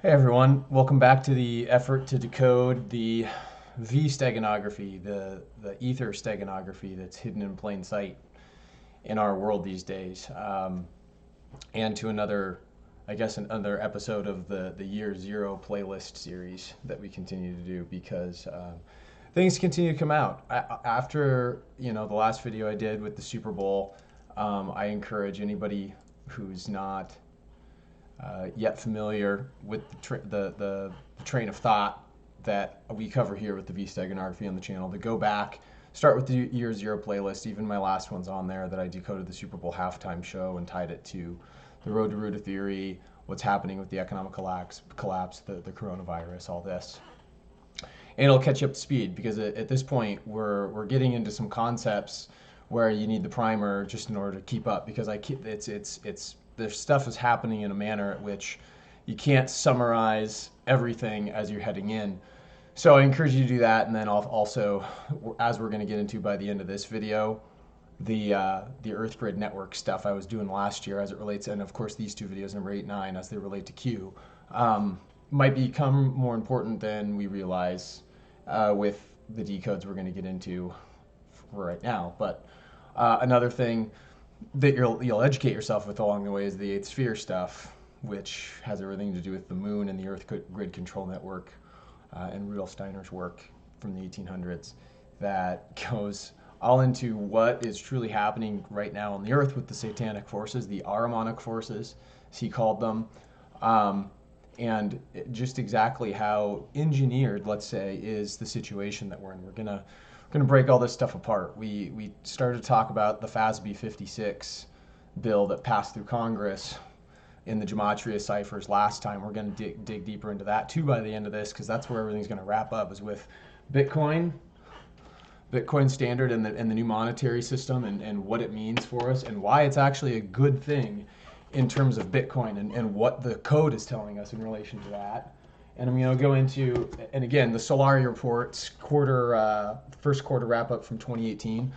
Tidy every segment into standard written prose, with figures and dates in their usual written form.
Hey everyone, welcome back to the effort to decode the V steganography, the ether steganography that's hidden in plain sight in our world these days, and to another, I guess, another episode of the Year Zero playlist series that we continue to do because things continue to come out. After the last video I did with the Super Bowl, I encourage anybody who's not yet familiar with the train of thought that we cover here with the V steganography on the channel to go back, start with the Year Zero playlist. Even my last one's on there that I decoded the Super Bowl halftime show and tied it to the RoadToRoota theory, what's happening with the economic collapse, the coronavirus, all this. And it'll catch you up to speed because at this point we're getting into some concepts where you need the primer just in order to keep up because it's this stuff is happening in a manner at which you can't summarize everything as you're heading in. So I encourage you to do that, and then also, as we're going to get into by the end of this video, the Earth Grid Network stuff I was doing last year as it relates, and of course these two videos, number 8 and 9, as they relate to Q, might become more important than we realize with the decodes we're going to get into for right now. But another thing that you'll educate yourself with along the way is the eighth sphere stuff, which has everything to do with the moon and the Earth Grid Control Network and Rudolf Steiner's work from the 1800s that goes all into what is truly happening right now on the Earth with the satanic forces, the Ahrimanic forces, as he called them, and just exactly how engineered, let's say, is the situation that we're in. We're gonna break all this stuff apart. We started to talk about the FASB 56 bill that passed through Congress in the gematria ciphers last time. We're going to dig deeper into that too by the end of this because that's where everything's going to wrap up, is with Bitcoin standard and the new monetary system and what it means for us and why it's actually a good thing in terms of Bitcoin and what the code is telling us in relation to that. And I'm going to go into, and again, the Solari reports first quarter wrap up from 2018,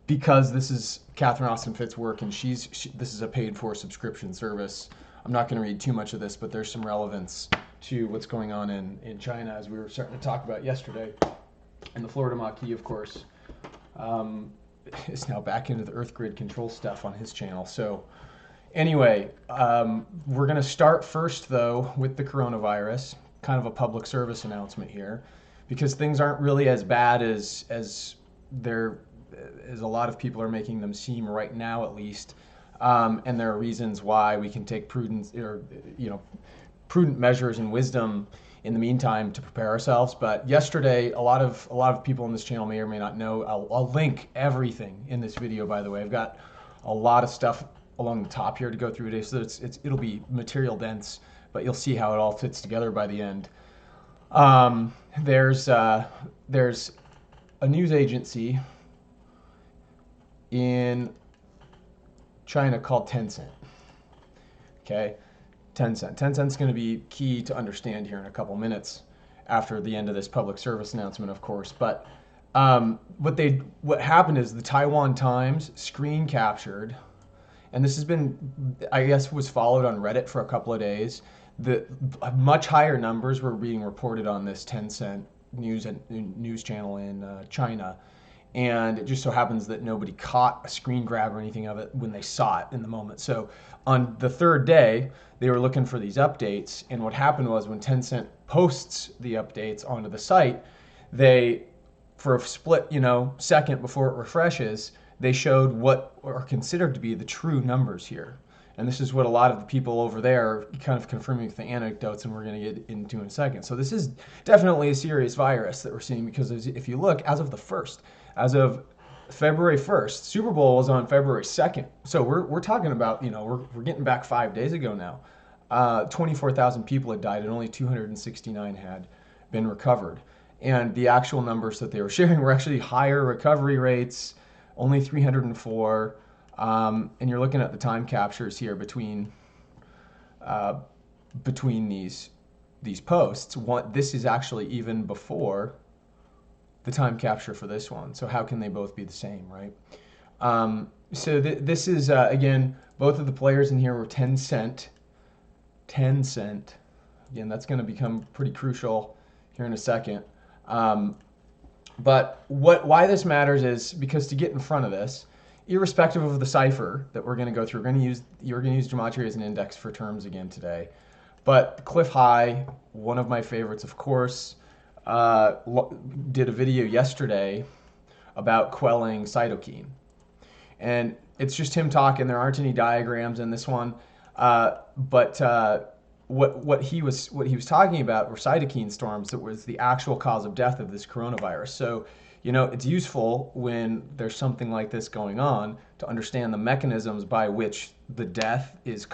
because this is Catherine Austin Fitt's work, and this is a paid for subscription service. I'm not going to read too much of this, but there's some relevance to what's going on in China, as we were starting to talk about yesterday. And the Florida Maquis, of course, is now back into the Earth Grid control stuff on his channel. So anyway, we're going to start first, though, with the coronavirus. Kind of a public service announcement here, because things aren't really as bad as a lot of people are making them seem right now, at least. And there are reasons why we can take prudent measures and wisdom in the meantime to prepare ourselves. But yesterday, a lot of people on this channel may or may not know. I'll link everything in this video, by the way. I've got a lot of stuff along the top here to go through today, so it'll be material dense, but you'll see how it all fits together by the end. There's a news agency in China called Tencent. Okay, Tencent's going to be key to understand here in a couple minutes after the end of this public service announcement, of course. But what happened is the Taiwan Times screen captured, and this has been, I guess, was followed on Reddit for a couple of days. The much higher numbers were being reported on this Tencent news channel in China, and it just so happens that nobody caught a screen grab or anything of it when they saw it in the moment. So on the third day, they were looking for these updates, and what happened was when Tencent posts the updates onto the site, they, for a split second before it refreshes, they showed what are considered to be the true numbers here. And this is what a lot of the people over there are kind of confirming with the anecdotes, and we're going to get into in a second. So this is definitely a serious virus that we're seeing, because if you look, as of February 1st, Super Bowl was on February 2nd. So we're talking about, we're getting back 5 days ago now. 24,000 people had died and only 269 had been recovered. And the actual numbers that they were sharing were actually higher recovery rates, only 304. And you're looking at the time captures here between these posts. This is actually even before the time capture for this one. So how can they both be the same, right? So this is, again, both of the players in here were Tencent, Again, that's going to become pretty crucial here in a second. But why this matters is because to get in front of this, irrespective of the cipher that we're going to go through, you're going to use gematria as an index for terms again today. But Cliff High, one of my favorites, of course, did a video yesterday about quelling cytokine. And it's just him talking. There aren't any diagrams in this one. What he was talking about were cytokine storms that was the actual cause of death of this coronavirus. So, it's useful when there's something like this going on to understand the mechanisms by which the death is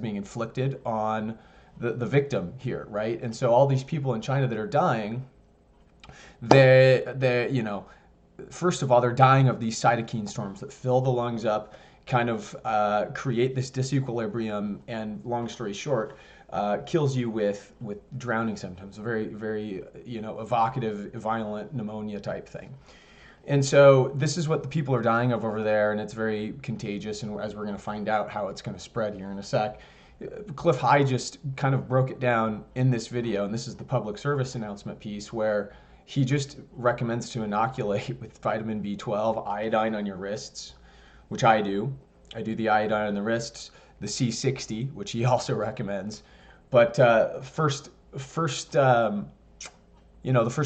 being inflicted on the victim here, right? And so all these people in China that are dying, first of all, they're dying of these cytokine storms that fill the lungs up, kind of create this disequilibrium, and long story short, kills you with drowning symptoms, a very, very, evocative, violent pneumonia type thing. And so this is what the people are dying of over there, and it's very contagious, and as we're going to find out how it's going to spread here in a sec. Cliff High just kind of broke it down in this video, and this is the public service announcement piece where he just recommends to inoculate with vitamin B12, iodine on your wrists, which I do. I do the iodine on the wrists, the C60, which he also recommends. But the first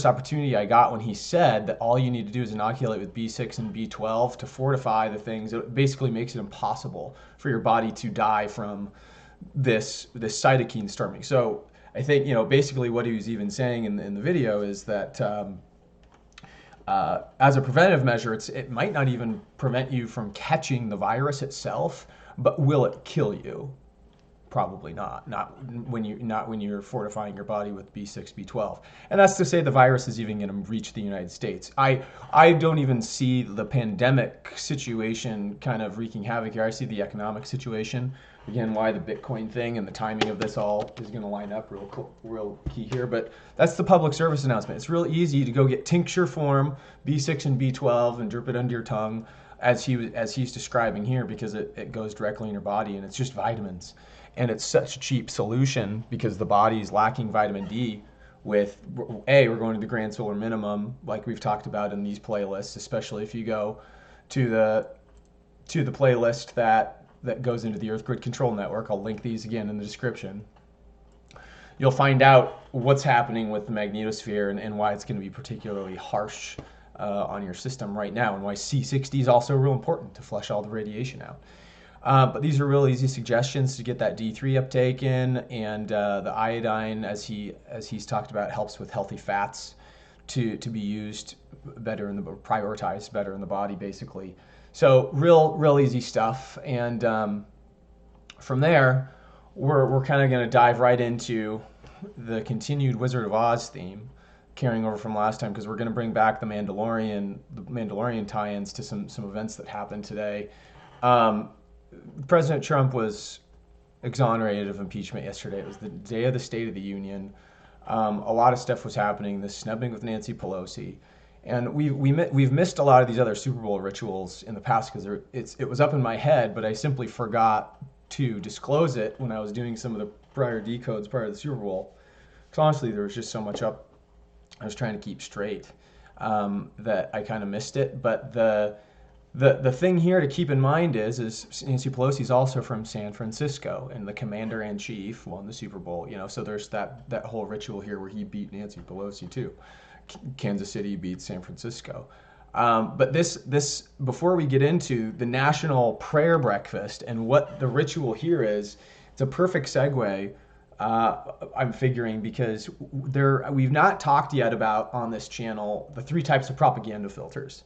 opportunity I got when he said that all you need to do is inoculate with B6 and B12 to fortify the things, it basically makes it impossible for your body to die from this cytokine storming. So I think, basically what he was even saying in the video is that as a preventative measure, it might not even prevent you from catching the virus itself, but will it kill you? Probably not. Not when you're fortifying your body with B6, B12. And that's to say the virus is even going to reach the United States. I don't even see the pandemic situation kind of wreaking havoc here. I see the economic situation. Again, why the Bitcoin thing and the timing of this all is going to line up real key here. But that's the public service announcement. It's real easy to go get tincture form B6 and B12 and drip it under your tongue, as he's describing here, because it goes directly in your body, and it's just vitamins. And it's such a cheap solution because the body's lacking vitamin D. We're going to the grand solar minimum, like we've talked about in these playlists, especially if you go to the playlist that goes into the Earth Grid Control Network. I'll link these again in the description. You'll find out what's happening with the magnetosphere and why it's going to be particularly harsh on your system right now, and why C60 is also real important to flush all the radiation out. But these are real easy suggestions to get that D3 uptake in, and the iodine, as he's talked about, helps with healthy fats to be used better prioritized better in the body, basically. So real easy stuff, and from there, we're kind of going to dive right into the continued Wizard of Oz theme, carrying over from last time, because we're going to bring back the Mandalorian tie-ins to some events that happened today. President Trump was exonerated of impeachment yesterday. It was the day of the State of the Union. A lot of stuff was happening. The snubbing with Nancy Pelosi, and we've missed a lot of these other Super Bowl rituals in the past because it was up in my head, but I simply forgot to disclose it when I was doing some of the prior decodes prior to the Super Bowl. Because honestly, there was just so much up I was trying to keep straight that I kind of missed it. But the thing here to keep in mind is Nancy Pelosi is also from San Francisco, and the commander-in-chief won the Super Bowl. So there's that whole ritual here where he beat Nancy Pelosi too. Kansas City beat San Francisco. But this before we get into the National Prayer Breakfast and what the ritual here is, it's a perfect segue. I'm figuring, because we've not talked yet about on this channel the 3 types of propaganda filters.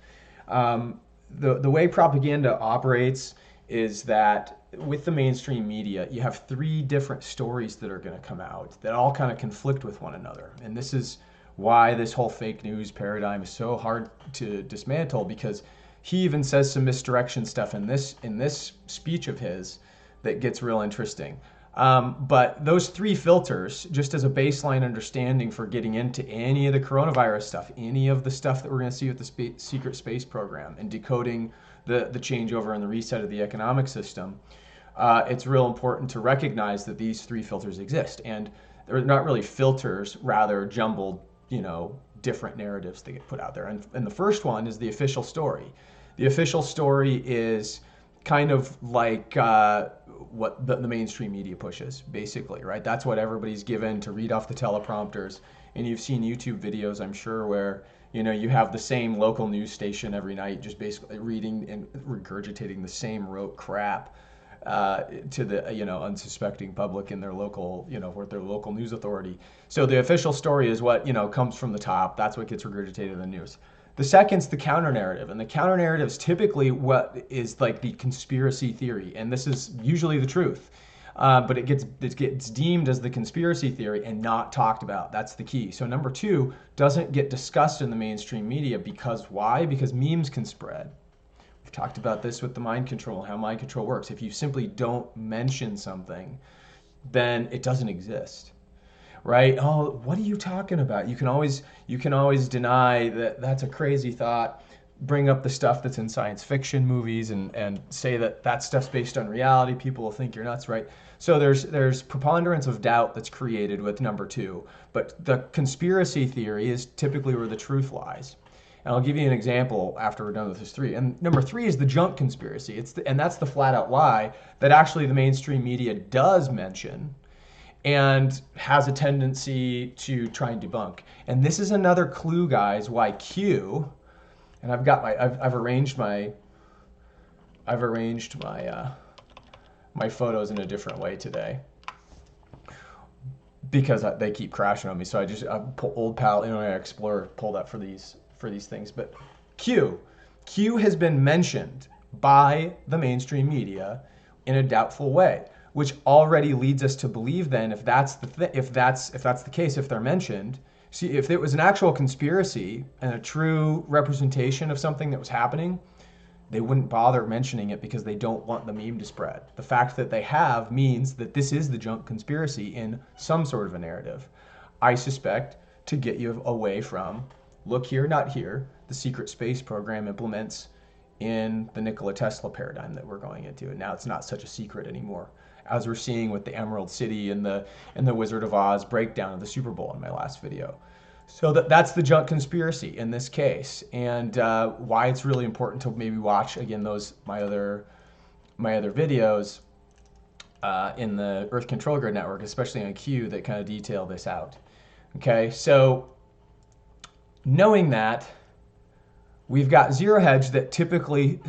The way propaganda operates is that with the mainstream media, you have 3 different stories that are going to come out that all kind of conflict with one another. And this is why this whole fake news paradigm is so hard to dismantle, because he even says some misdirection stuff in this speech of his that gets real interesting. But those 3 filters, just as a baseline understanding for getting into any of the coronavirus stuff, any of the stuff that we're going to see with the secret space program, and decoding the changeover and the reset of the economic system, it's real important to recognize that these three filters exist. And they're not really filters, rather jumbled, different narratives that get put out there. And the first one is the official story. The official story is kind of like what the mainstream media pushes, basically, right? That's what everybody's given to read off the teleprompters. And you've seen YouTube videos, I'm sure, where you have the same local news station every night, just basically reading and regurgitating the same rote crap to the unsuspecting public in their local with their local news authority. So the official story is what comes from the top. That's what gets regurgitated in the news. The second's the counter narrative, and the counter narrative is typically what is like the conspiracy theory, and this is usually the truth, but it gets deemed as the conspiracy theory and not talked about. That's the key. So number two doesn't get discussed in the mainstream media because why? Because memes can spread. We've talked about this with the mind control, how mind control works. If you simply don't mention something, then it doesn't exist. Right? Oh, what are you talking about? You can always deny that that's a crazy thought, bring up the stuff that's in science fiction movies and say that stuff's based on reality. People will think you're nuts, right? So there's preponderance of doubt that's created with number two, but the conspiracy theory is typically where the truth lies. And I'll give you an example after we're done with this three. And number three is the junk conspiracy. And that's the flat out lie that actually the mainstream media does mention and has a tendency to try and debunk. And this is another clue, guys, why Q, and I've arranged my my photos in a different way today because they keep crashing on me. So I old pal Internet Explorer pulled up for these things. But Q has been mentioned by the mainstream media in a doubtful way, which already leads us to believe then if that's the case, if they're mentioned, see, if it was an actual conspiracy and a true representation of something that was happening, they wouldn't bother mentioning it because they don't want the meme to spread. The fact that they have means that this is the junk conspiracy in some sort of a narrative. I suspect to get you away from, look here, not here, the secret space program implements in the Nikola Tesla paradigm that we're going into. And now it's not such a secret anymore, as we're seeing with the Emerald City and the Wizard of Oz breakdown of the Super Bowl in my last video. So that's the junk conspiracy in this case, and why it's really important to maybe watch again my other videos in the Earth Control Grid Network, especially on Q, that kind of detail this out. Okay, so knowing that, we've got zero hedge that typically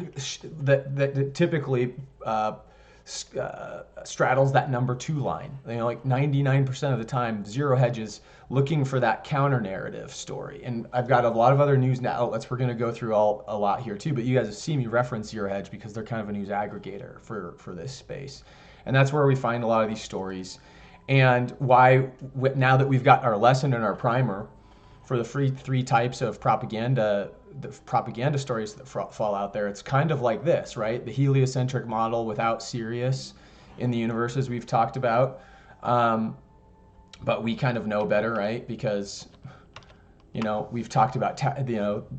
straddles that number two line. Like 99% of the time, zero hedge is looking for that counter narrative story. And I've got a lot of other news outlets we're going to go through a lot here too, but you guys have seen me reference zero hedge because they're kind of a news aggregator for this space. And that's where we find a lot of these stories. And why, now that we've got our lesson and our primer for the three types of propaganda, the propaganda stories that fall out there, it's kind of like this, right? The heliocentric model without Sirius in the universes we've talked about. But we kind of know better, right? Because, we've talked about,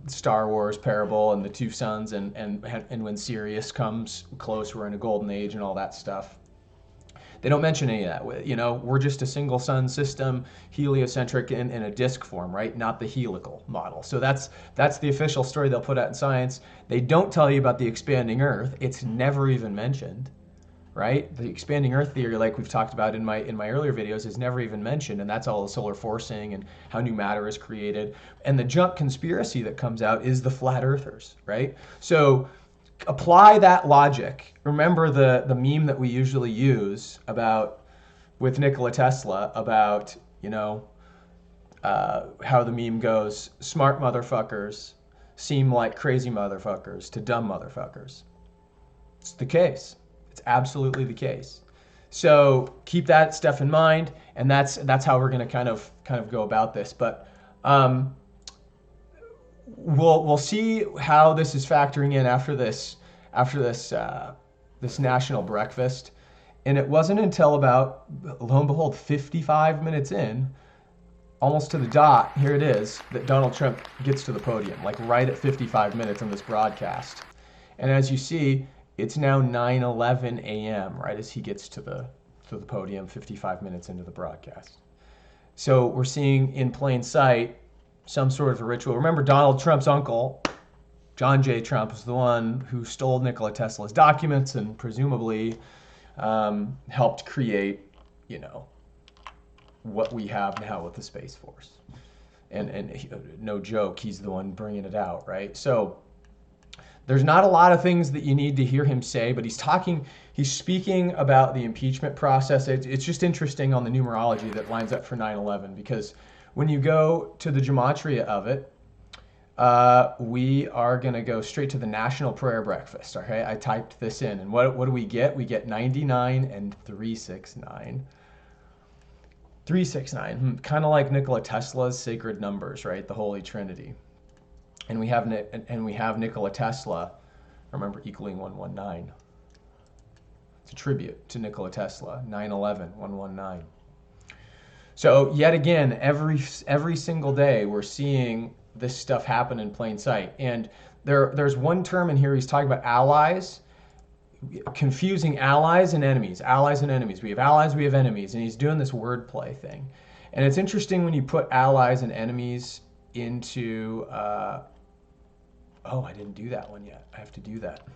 Star Wars parable and the two suns and when Sirius comes close, we're in a golden age and all that stuff. They don't mention any of that. We're just a single sun system, heliocentric in a disk form, right? Not the helical model. So that's the official story they'll put out in science. They don't tell you about the expanding Earth. It's never even mentioned, right? The expanding Earth theory, like we've talked about in my earlier videos, is never even mentioned, and that's all the solar forcing and how new matter is created. And the junk conspiracy that comes out is the flat earthers, right? So apply that logic. Remember the meme that we usually use with Nikola Tesla about, how the meme goes, smart motherfuckers seem like crazy motherfuckers to dumb motherfuckers. It's the case. It's absolutely the case. So keep that stuff in mind, and that's how we're going to kind of go about this. But we'll see how this is factoring in after this national breakfast. And it wasn't until about, lo and behold, 55 minutes in, almost to the dot, here it is, that Donald Trump gets to the podium, like right at 55 minutes in this broadcast. And as you see, It's now 9:11 a.m. right as he gets to the podium 55 minutes into the broadcast. So we're seeing in plain sight some sort of a ritual. Remember, Donald Trump's uncle, John J. Trump, was the one who stole Nikola Tesla's documents and presumably helped create, you know, what we have now with the Space Force. And no joke, he's the one bringing it out, right? So there's not a lot of things that you need to hear him say, but he's speaking about the impeachment process. It's just interesting on the numerology that lines up for 9/11, because when you go to the gematria of it, we are going to go straight to the National Prayer Breakfast. Okay, I typed this in, and what do we get? We get 99 and 369. 369, kind of like Nikola Tesla's sacred numbers, right? The Holy Trinity. And we have Nikola Tesla, remember, equaling 119. It's a tribute to Nikola Tesla, 9/11, 119. So yet again, every single day, we're seeing this stuff happen in plain sight. And there's one term in here, he's talking about allies, confusing allies and enemies. Allies and enemies. We have allies, we have enemies. And he's doing this wordplay thing. And it's interesting when you put allies and enemies into... oh, I didn't do that one yet. I have to do that.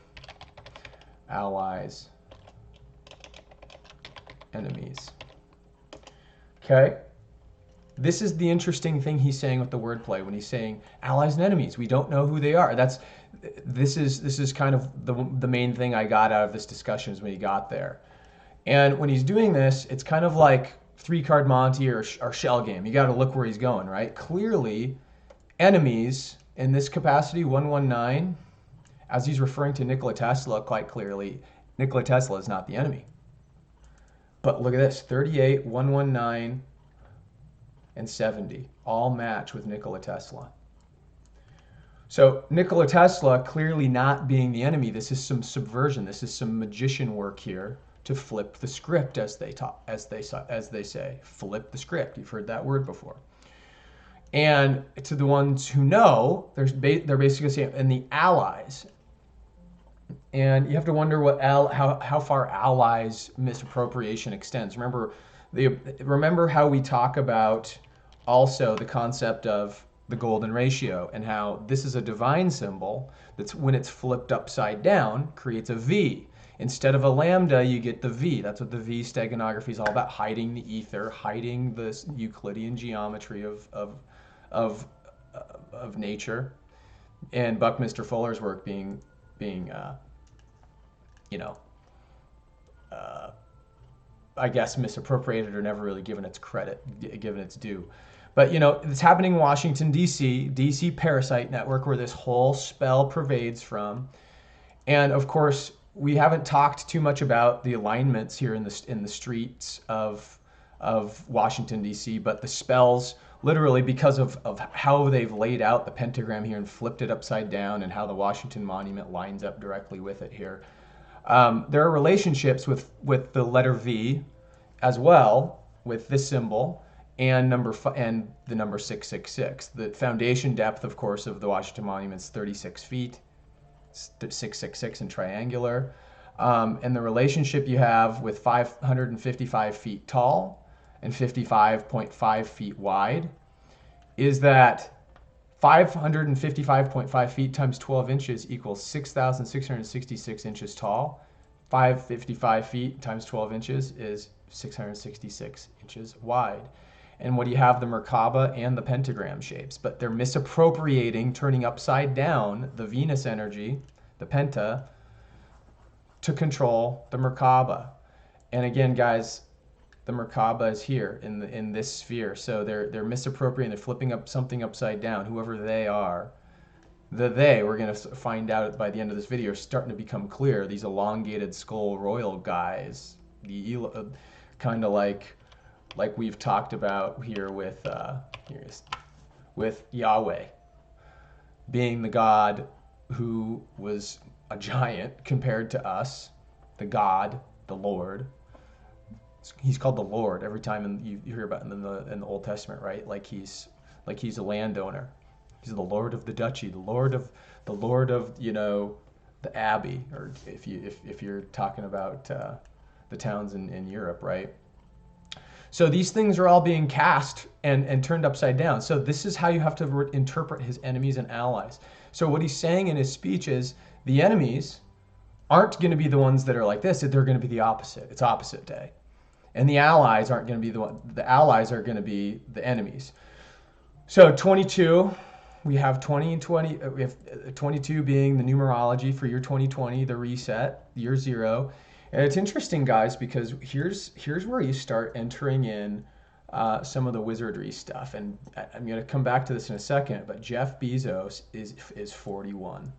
Allies, enemies. Okay. This is the interesting thing he's saying with the wordplay when he's saying allies and enemies. We don't know who they are. This is kind of the main thing I got out of this discussion is when he got there. And when he's doing this, it's kind of like 3-card Monty or shell game. You got to look where he's going, right? Clearly, enemies in this capacity, 119, as he's referring to Nikola Tesla quite clearly, Nikola Tesla is not the enemy. But look at this, 38, 119, and 70 all match with Nikola Tesla. So Nikola Tesla clearly not being the enemy. This is some subversion. This is some magician work here to flip the script, as they say. Flip the script. You've heard that word before. And to the ones who know, they're basically saying, and the allies. And you have to wonder how far allies misappropriation extends. Remember how we talk about also the concept of the golden ratio and how this is a divine symbol that's, when it's flipped upside down, creates a V. Instead of a lambda, you get the V. That's what the V steganography is all about, hiding the ether, hiding the Euclidean geometry of nature, and Buckminster Fuller's work being I guess misappropriated or never really given its credit, given its due. But it's happening in Washington, D.C. parasite network, where this whole spell pervades from. And of course, we haven't talked too much about the alignments here in the streets of Washington, D.C., but the spells, literally because of how they've laid out the pentagram here and flipped it upside down, and how the Washington Monument lines up directly with it here. There are relationships with the letter V as well, with this symbol, and the number 666. The foundation depth, of course, of the Washington Monument is 36 feet, 666 in triangular. And the relationship you have with 555 feet tall and 55.5 feet wide is that 555.5 feet times 12 inches equals 6,666 inches tall. 555 feet times 12 inches is 666 inches wide. And what do you have? The Merkaba and the pentagram shapes. But they're misappropriating, turning upside down the Venus energy, the penta, to control the Merkaba. And again, guys, the Merkaba is here in this sphere. So they're misappropriating, they're flipping up something upside down, whoever they are. We're going to find out by the end of this video, are starting to become clear. These elongated skull royal guys, kind of like we've talked about here with Yahweh being the God who was a giant compared to us, the God, the Lord. He's called the Lord every time you hear about him in the Old Testament, right? Like he's a landowner. He's the Lord of the duchy, the Lord of the abbey, or if you're talking about the towns in Europe, right? So these things are all being cast and turned upside down. So this is how you have to interpret his enemies and allies. So what he's saying in his speech is the enemies aren't going to be the ones that are like this. They're going to be the opposite. It's opposite day. And the allies aren't going to be the one. The allies are going to be the enemies. So 22, we have 20 and 20. We have 22 being the numerology for year 2020, the reset, year 0. And it's interesting, guys, because here's where you start entering in some of the wizardry stuff. And I'm going to come back to this in a second, but Jeff Bezos is 41.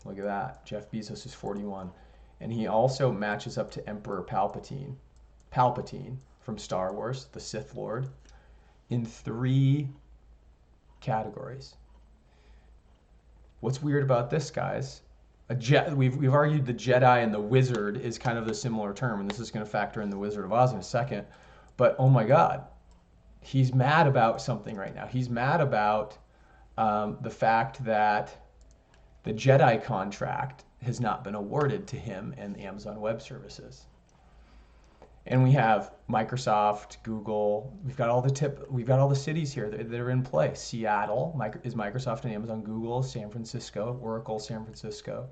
Look at that. Jeff Bezos is 41. And he also matches up to Emperor Palpatine. Palpatine from Star Wars, the Sith Lord, in 3 categories. What's weird about this, guys? We've argued the Jedi and the wizard is kind of a similar term, and this is going to factor in the Wizard of Oz in a second. But oh my God, he's mad about something right now. He's mad about the fact that the Jedi contract has not been awarded to him and Amazon Web Services. And we have Microsoft, Google. We've got all the cities here that are in play. Seattle is Microsoft and Amazon. Google, San Francisco, Oracle, San Francisco.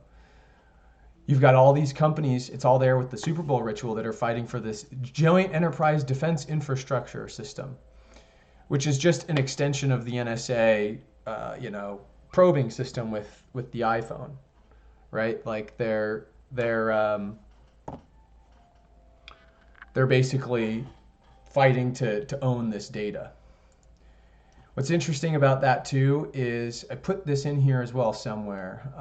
You've got all these companies. It's all there with the Super Bowl ritual that are fighting for this Joint Enterprise Defense Infrastructure System, which is just an extension of the NSA, probing system with the iPhone, right? Like they're basically fighting to own this data. What's interesting about that too is I put this in here as well somewhere.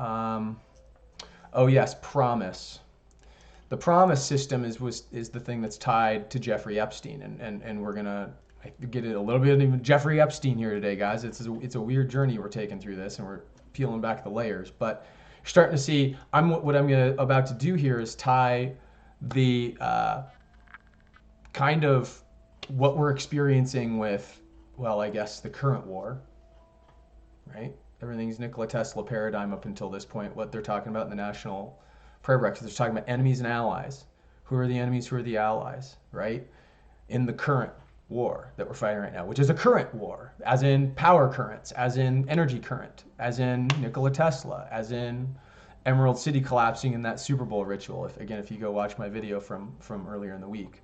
Oh yes, PROMIS. The PROMIS system is the thing that's tied to Jeffrey Epstein, and we're gonna get it a little bit of Jeffrey Epstein here today, guys. It's a weird journey we're taking through this, and we're peeling back the layers. But you're starting to see. What I'm about to do here is tie the kind of what we're experiencing with, well, I guess the current war, right? Everything's Nikola Tesla paradigm up until this point. What they're talking about in the National Prayer Breakfast, they're talking about enemies and allies. Who are the enemies? Who are the allies, right? In the current war that we're fighting right now, which is a current war, as in power currents, as in energy current, as in Nikola Tesla, as in Emerald City collapsing in that Super Bowl ritual. If you go watch my video from earlier in the week.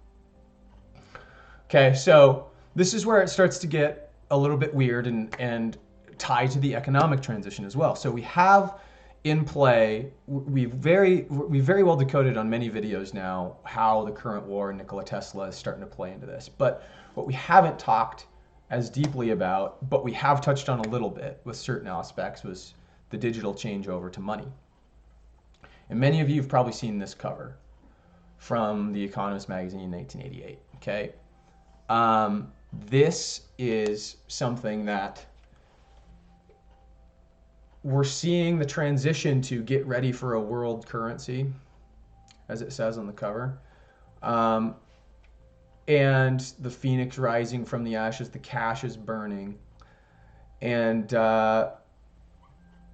Okay, so this is where it starts to get a little bit weird and tied to the economic transition as well. So we have in play, we've very well decoded on many videos now how the current war and Nikola Tesla is starting to play into this. But what we haven't talked as deeply about, but we have touched on a little bit with certain aspects, was the digital changeover to money. And many of you have probably seen this cover from The Economist magazine in 1988, okay? This is something that we're seeing the transition to get ready for a world currency, as it says on the cover. And the phoenix rising from the ashes, the cash is burning. And,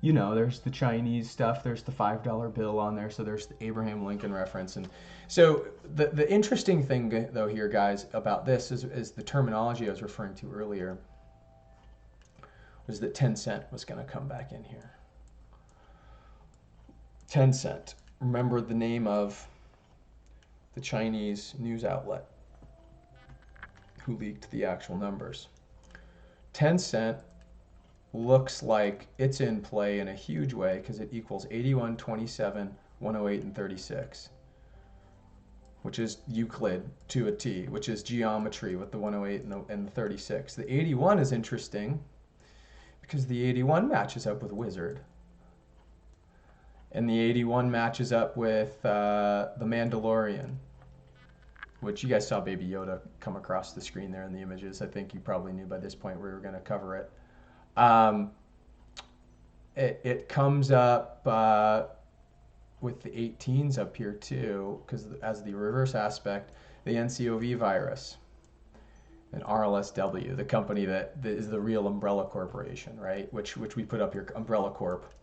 there's the Chinese stuff, there's the $5 bill on there, so there's the Abraham Lincoln reference. And so the interesting thing, though, here, guys, about this is the terminology I was referring to earlier, was that 10 cent was going to come back in here. 10 cent. Remember the name of the Chinese news outlet who leaked the actual numbers. 10 cent looks like it's in play in a huge way because it equals 81, 27, 108, and 36, which is Euclid to a T, which is geometry with the 108 and the 36. The 81 is interesting because the 81 matches up with wizard. And the 81 matches up with the Mandalorian, which you guys saw Baby Yoda come across the screen there in the images. I think you probably knew by this point we were going to cover it. It comes up with the 18s up here too, because as the reverse aspect, the NCOV virus and RLSW, the company that is the real Umbrella Corporation, right? Which we put up here, Umbrella Corp.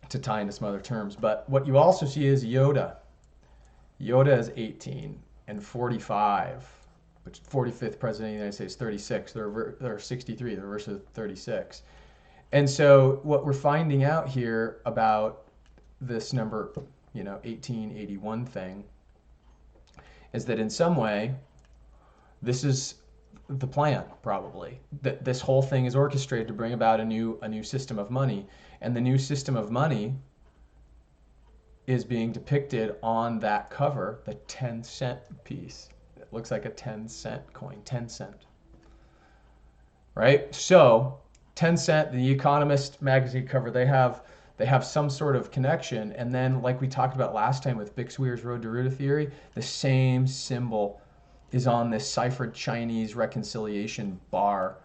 to tie into some other terms. But what you also see is YODA. YODA is 18 and 45, which 45th president of the United States, 36. They're 63, the reverse of 36. And so what we're finding out here about this number, 1881 thing, is that in some way, this is the plan, probably. That this whole thing is orchestrated to bring about a new system of money. And the new system of money is being depicted on that cover, the 10-cent piece. It looks like a 10-cent coin, 10 cent. Right? So 10 cent, the Economist magazine cover, they have some sort of connection. And then, like we talked about last time with Bixweir's RoadToRoota theory, the same symbol is on this ciphered Chinese reconciliation bar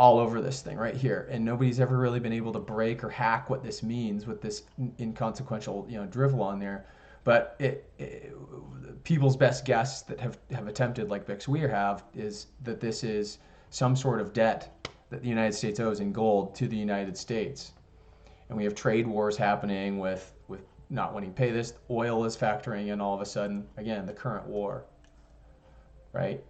all over this thing right here. And nobody's ever really been able to break or hack what this means with this inconsequential, drivel on there. But people's best guess that have attempted, like Bixweir have, is that this is some sort of debt that the United States owes in gold to the United States. And we have trade wars happening with not wanting to pay this. Oil is factoring in all of a sudden. Again, the current war, right?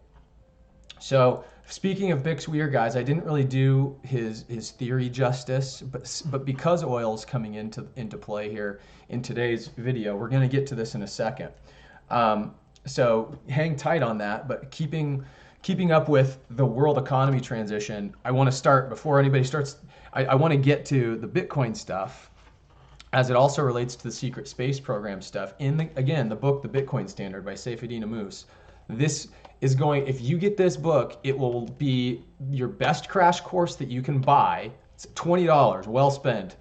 So speaking of Bixweir, guys, I didn't really do his theory justice, but because oil is coming into play here in today's video, we're going to get to this in a second. So hang tight on that. But keeping up with the world economy transition, I want to start, before anybody starts, I want to get to the Bitcoin stuff, as it also relates to the secret space program stuff. In the book, The Bitcoin Standard by Saifedean Ammous. This is going, if you get this book, it will be your best crash course that you can buy. It's $20, well spent,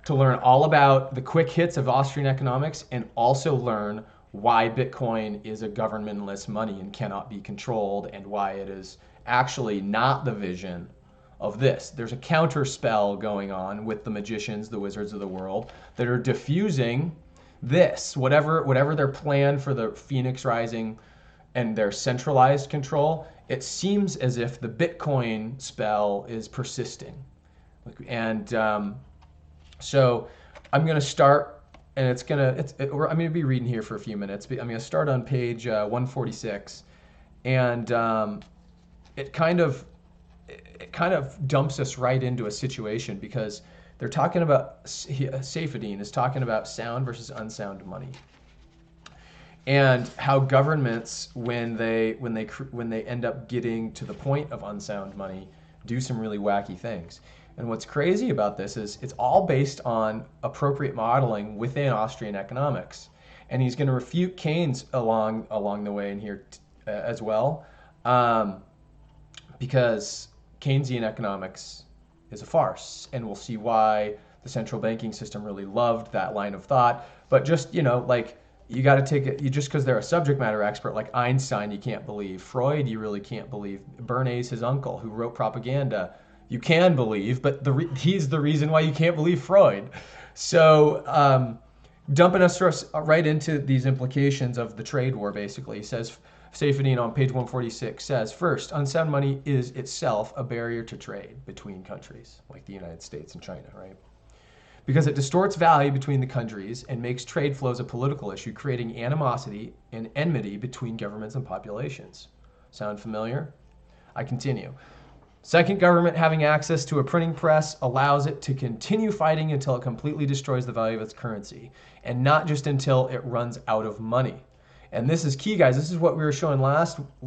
to learn all about the quick hits of Austrian economics and also learn why Bitcoin is a governmentless money and cannot be controlled, and why it is actually not the vision of this. There's a counter spell going on with the magicians, the wizards of the world, that are diffusing this, whatever their plan for the Phoenix Rising and their centralized control. It seems as if the Bitcoin spell is persisting. And so I'm going to start, and I'm going to be reading here for a few minutes. I'm going to start on page 146, and it kind of dumps us right into a situation, because they're talking about, Saifedean is talking about sound versus unsound money, and how governments, when they end up getting to the point of unsound money, do some really wacky things. And what's crazy about this is it's all based on appropriate modeling within Austrian economics. And he's going to refute Keynes along the way in here as well, because Keynesian economics is a farce, and we'll see why the central banking system really loved that line of thought. But just, you got to take it, just because they're a subject matter expert, like Einstein, you can't believe. Freud, you really can't believe. Bernays, his uncle, who wrote Propaganda, you can believe, but he's the reason why you can't believe Freud. So dumping us right into these implications of the trade war, basically. He says, Saifedean on page 146 says, first, unsound money is itself a barrier to trade between countries, like the United States and China, right? Because it distorts value between the countries and makes trade flows a political issue, creating animosity and enmity between governments and populations. Sound familiar? I continue. Second, government having access to a printing press allows it to continue fighting until it completely destroys the value of its currency, and not just until it runs out of money. And this is key, guys. This is what we were showing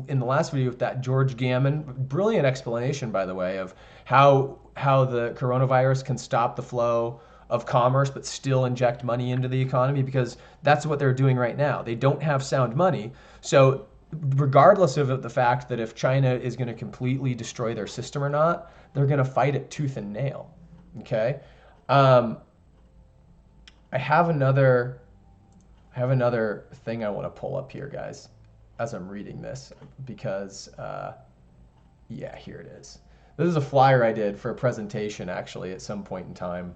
in the last video with that George Gammon. Brilliant explanation, by the way, of how the coronavirus can stop the flow of commerce but still inject money into the economy, because that's what they're doing right now. They don't have sound money. So regardless of the fact that if China is going to completely destroy their system or not, they're going to fight it tooth and nail. Okay? I have another thing I want to pull up here, guys, as I'm reading this, because yeah, here it is. This is a flyer I did for a presentation, actually, at some point in time,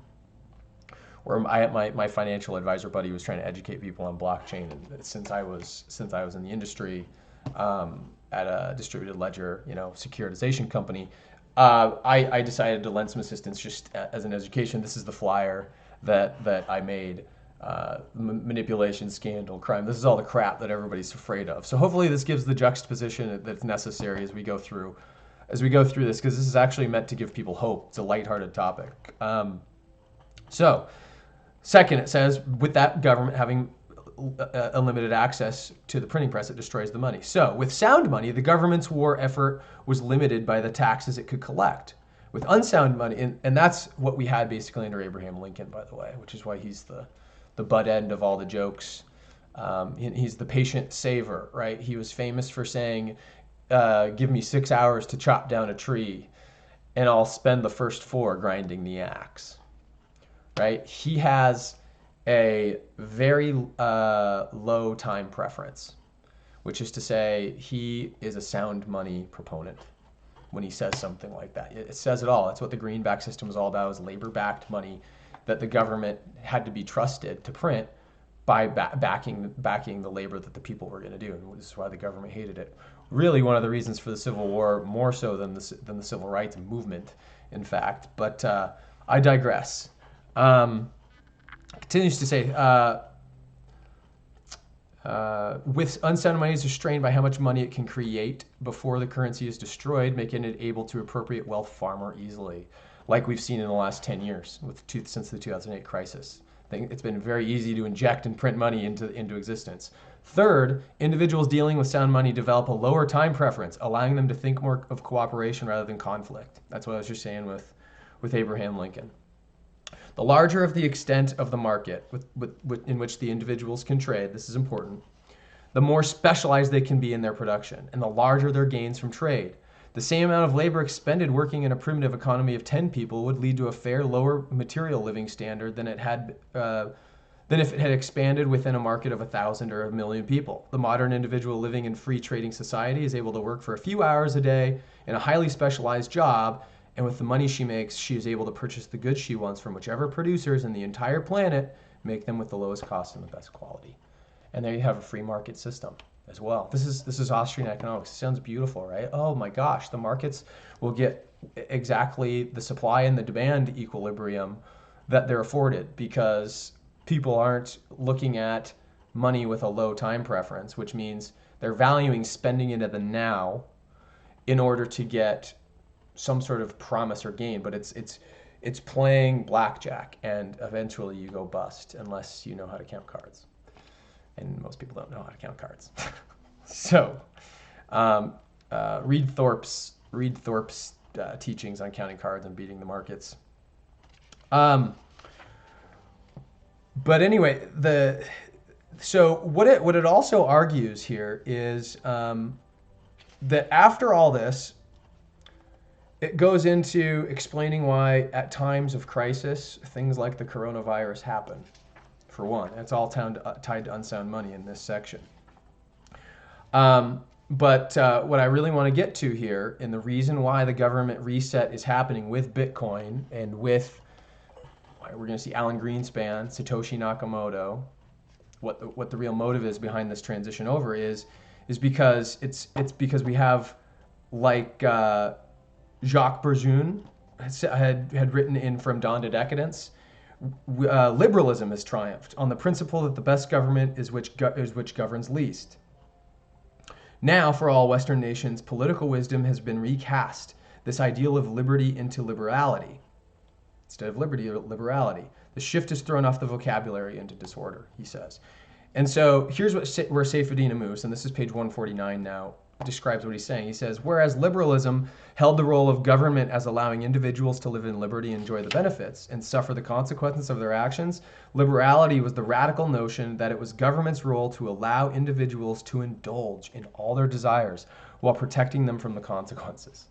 where my financial advisor buddy was trying to educate people on blockchain. And since I was in the industry at a distributed ledger, securitization company, I decided to lend some assistance just as an education. This is the flyer. that I made. Manipulation, scandal, crime. This is all the crap that everybody's afraid of. So hopefully this gives the juxtaposition that's necessary as we go through this, because this is actually meant to give people hope. It's a lighthearted topic. So second, it says with that government having unlimited access to the printing press, it destroys the money. So with sound money, the government's war effort was limited by the taxes it could collect. With unsound money, and that's what we had basically under Abraham Lincoln, by the way, which is why he's the butt end of all the jokes. He's the patient saver, right? He was famous for saying, give me 6 hours to chop down a tree and I'll spend the first 4 grinding the axe, right? He has a very low time preference, which is to say he is a sound money proponent when he says something like that. It says it all. That's what the greenback system is all about, is labor-backed money that the government had to be trusted to print by backing the labor that the people were going to do, and this is why the government hated it. Really, one of the reasons for the Civil War, more so than the Civil Rights Movement, in fact. But I digress. Continues to say, with unsound money is restrained by how much money it can create before the currency is destroyed, making it able to appropriate wealth far more easily, like we've seen in the last 10 years since the 2008 crisis. It's been very easy to inject and print money into existence. Third, individuals dealing with sound money develop a lower time preference, allowing them to think more of cooperation rather than conflict. That's what I was just saying with Abraham Lincoln. The larger of the extent of the market in which the individuals can trade, this is important, the more specialized they can be in their production, and the larger their gains from trade. The same amount of labor expended working in a primitive economy of 10 people would lead to a fair lower material living standard than if it had expanded within a market of 1,000 or 1,000,000 people. The modern individual living in free trading society is able to work for a few hours a day in a highly specialized job, and with the money she makes, she is able to purchase the goods she wants from whichever producers in the entire planet make them with the lowest cost and the best quality. And there you have a free market system as well. This is Austrian economics. It sounds beautiful, right? Oh my gosh, the markets will get exactly the supply and the demand equilibrium that they're afforded, because people aren't looking at money with a low time preference, which means they're valuing spending into the now in order to get some sort of promise or gain. But it's playing blackjack, and eventually you go bust unless you know how to count cards. And most people don't know how to count cards. So, read Thorpe's teachings on counting cards and beating the markets. But anyway, so what it also argues here is that after all this, it goes into explaining why at times of crisis, things like the coronavirus happen. For one, it's all tied to unsound money in this section. But what I really want to get to here, and the reason why the government reset is happening with Bitcoin and with, we're going to see Alan Greenspan, Satoshi Nakamoto, what the real motive is behind this transition over is because it's because we have, like Jacques Bourgeois had written in From Dawn to Decadence, liberalism has triumphed on the principle that the best government is which governs least. Now, for all Western nations, political wisdom has been recast, this ideal of liberty into liberality. Instead of liberty, liberality. The shift is thrown off the vocabulary into disorder, he says. And so here's where Saifedean Ammous, and this is page 149 now, describes what he's saying. He says, whereas liberalism held the role of government as allowing individuals to live in liberty and enjoy the benefits and suffer the consequences of their actions, liberality was the radical notion that it was government's role to allow individuals to indulge in all their desires while protecting them from the consequences.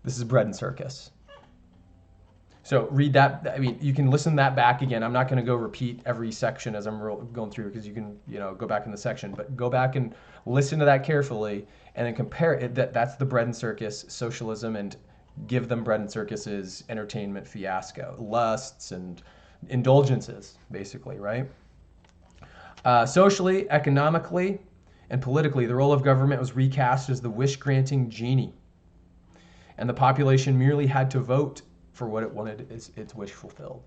This is bread and circus. So read that. I mean, you can listen to that back again. I'm not going to go repeat every section as I'm going through, because you can, go back in the section, but go back and listen to that carefully and then compare it. That's the bread and circus, socialism, and give them bread and circus's entertainment fiasco, lusts and indulgences, basically, right? Socially, economically, and politically, the role of government was recast as the wish-granting genie, and the population merely had to vote for what it wanted its wish fulfilled.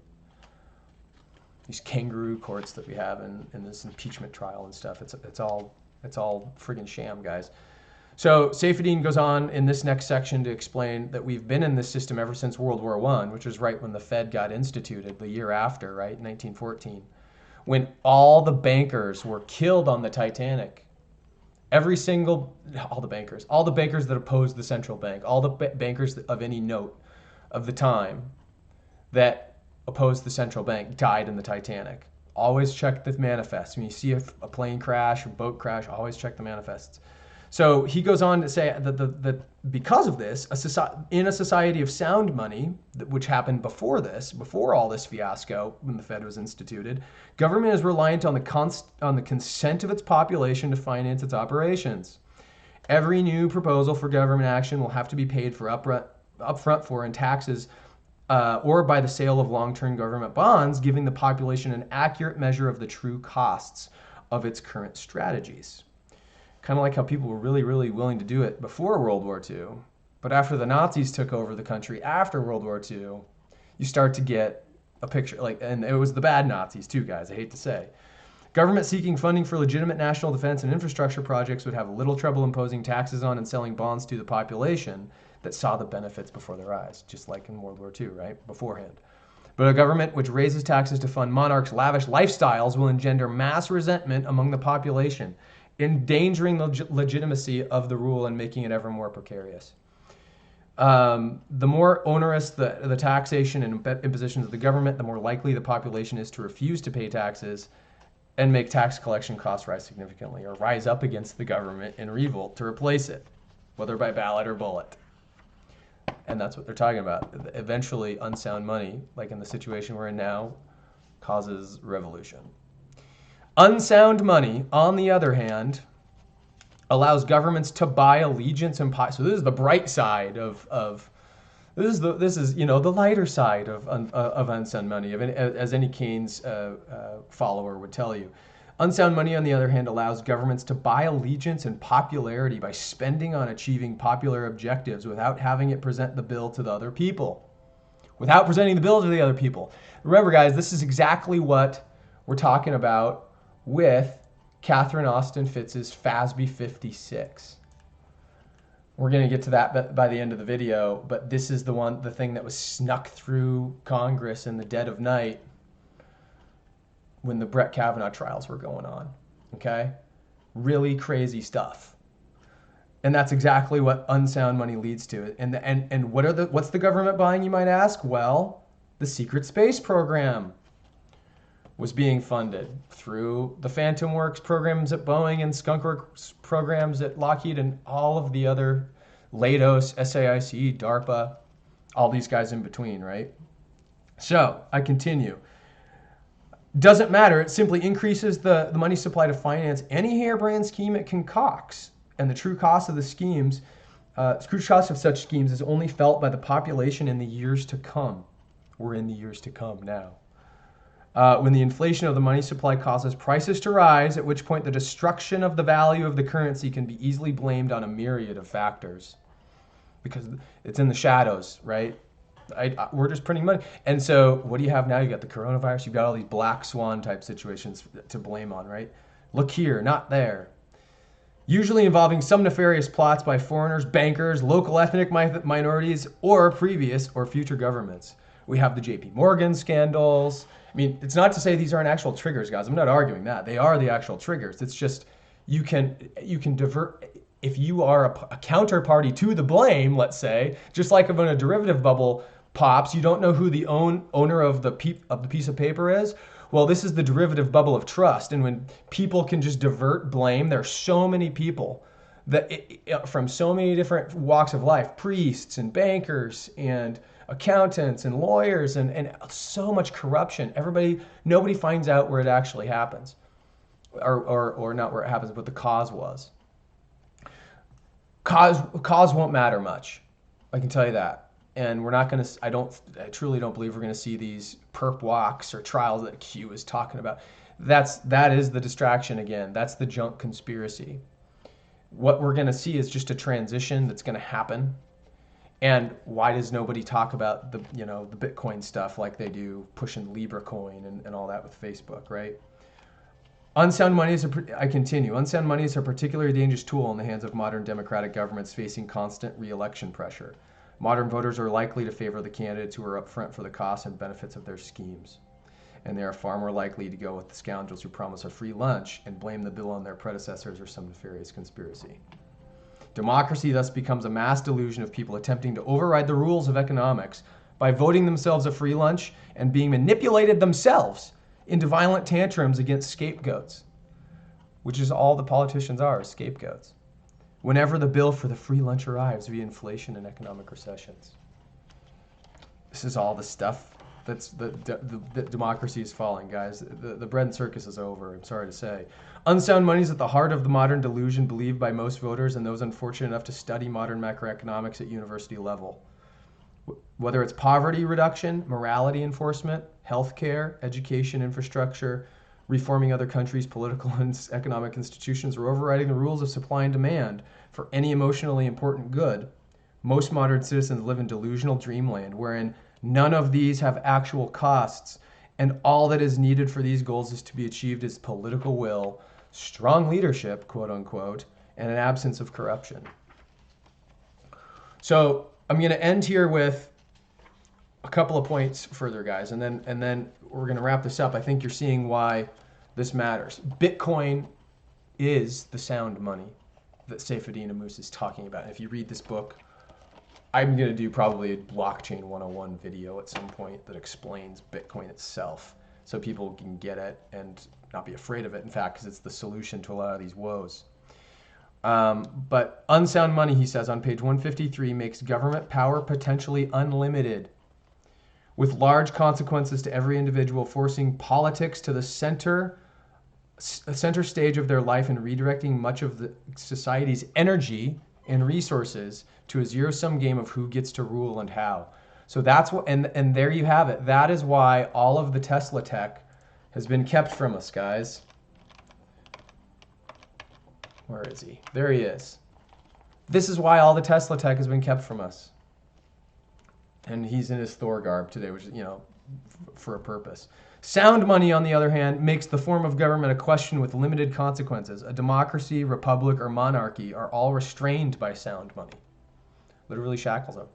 these kangaroo courts that we have in this impeachment trial and stuff. It's all friggin' sham, guys. So Saifedean goes on in this next section to explain that we've been in this system ever since World War I, which was right when the Fed got instituted, the year after, right, 1914, when all the bankers were killed on the Titanic. All the bankers that opposed the central bank, all the bankers of any note of the time that opposed the central bank died in the Titanic. Always check the manifest. When you see a plane crash or boat crash, always check the manifests. So he goes on to say that because of this, in a society of sound money, which happened before all this fiasco when the Fed was instituted, government is reliant on the consent of its population to finance its operations. Every new proposal for government action will have to be paid for upfront for in taxes or by the sale of long-term government bonds, giving the population an accurate measure of the true costs of its current strategies. Kind of like how people were really, really willing to do it before World War II. But after the Nazis took over the country after World War II, you start to get a picture, and it was the bad Nazis too, guys, I hate to say. Government seeking funding for legitimate national defense and infrastructure projects would have little trouble imposing taxes on and selling bonds to the population that saw the benefits before their eyes, just like in World War II, right, beforehand. But a government which raises taxes to fund monarchs' lavish lifestyles will engender mass resentment among the population, endangering the legitimacy of the rule and making it ever more precarious. The more onerous the taxation and impositions of the government, the more likely the population is to refuse to pay taxes and make tax collection costs rise significantly, or rise up against the government in revolt to replace it, whether by ballot or bullet. And that's what they're talking about. Eventually, unsound money, like in the situation we're in now, causes revolution. Unsound money, on the other hand, allows governments to buy allegiance and so this is the bright side this is the lighter side of unsound money, as any Keynes follower would tell you. Unsound money, on the other hand, allows governments to buy allegiance and popularity by spending on achieving popular objectives without having it present the bill to the other people. Without presenting the bill to the other people. Remember, guys, this is exactly what we're talking about with Catherine Austin Fitz's FASB 56. We're going to get to that by the end of the video, but this is the thing that was snuck through Congress in the dead of night when the Brett Kavanaugh trials were going on. Okay? Really crazy stuff. And that's exactly what unsound money leads to. And what's the government buying, you might ask? Well, the secret space program was being funded through the Phantom Works programs at Boeing and Skunk Works programs at Lockheed and all of the other Leidos, SAIC, DARPA, all these guys in between, right? So I continue. Doesn't matter. It simply increases the money supply to finance any harebrained scheme it concocts. And the true cost of the schemes, true cost of such schemes is only felt by the population in the years to come. We're in the years to come now. When the inflation of the money supply causes prices to rise, at which point the destruction of the value of the currency can be easily blamed on a myriad of factors. Because it's in the shadows, right? We're just printing money. And so what do you have now? You got the coronavirus. You've got all these black swan type situations to blame on, right? Look here, not there. Usually involving some nefarious plots by foreigners, bankers, local ethnic minorities, or previous or future governments. We have the JP Morgan scandals. I mean, it's not to say these aren't actual triggers, guys. I'm not arguing that. They are the actual triggers. It's just you can divert. If you are a counterparty to the blame, let's say, just like when a derivative bubble pops, you don't know who the owner of the piece of paper is. Well, this is the derivative bubble of trust. And when people can just divert blame, there are so many people that from so many different walks of life, priests and bankers and accountants and lawyers and so much corruption. Nobody finds out where it actually happens, or not where it happens, but the cause was. Cause won't matter much. I can tell you that. And we're not going to, I truly don't believe we're going to see these perp walks or trials that Q is talking about. That is the distraction again. That's the junk conspiracy. What we're going to see is just a transition that's going to happen. And why does nobody talk about the the Bitcoin stuff like they do pushing Libra coin and all that with Facebook, right? Unsound money is I continue. Unsound money is a particularly dangerous tool in the hands of modern democratic governments facing constant re-election pressure. Modern voters are likely to favor the candidates who are upfront for the costs and benefits of their schemes. And they are far more likely to go with the scoundrels who promise a free lunch and blame the bill on their predecessors or some nefarious conspiracy. Democracy thus becomes a mass delusion of people attempting to override the rules of economics by voting themselves a free lunch and being manipulated themselves into violent tantrums against scapegoats, which is all the politicians are, scapegoats, whenever the bill for the free lunch arrives via inflation and economic recessions. This is all the stuff that's the democracy is falling, guys. The bread and circus is over, I'm sorry to say. Unsound money is at the heart of the modern delusion believed by most voters and those unfortunate enough to study modern macroeconomics at university level. Whether it's poverty reduction, morality enforcement, healthcare, education infrastructure, reforming other countries' political and economic institutions, or overriding the rules of supply and demand for any emotionally important good, most modern citizens live in delusional dreamland wherein none of these have actual costs, and all that is needed for these goals is to be achieved is political will, strong leadership, quote unquote, and an absence of corruption. So I'm going to end here with a couple of points further, guys, and then we're going to wrap this up. I think you're seeing why this matters. Bitcoin is the sound money that Seyfedin Amous is talking about. And if you read this book, I'm going to do probably a blockchain 101 video at some point that explains Bitcoin itself so people can get it and not be afraid of it, in fact, because it's the solution to a lot of these woes. But unsound money, he says on page 153, makes government power potentially unlimited, with large consequences to every individual, forcing politics to the center stage of their life and redirecting much of the society's energy and resources to a zero-sum game of who gets to rule and how. So that's what, and there you have it. That is why all of the Tesla tech has been kept from us, guys. Where is he? There he is. This is why all the Tesla tech has been kept from us. And he's in his Thor garb today, which is, for a purpose. Sound money, on the other hand, makes the form of government a question with limited consequences. A democracy, republic, or monarchy are all restrained by sound money. Literally shackles them.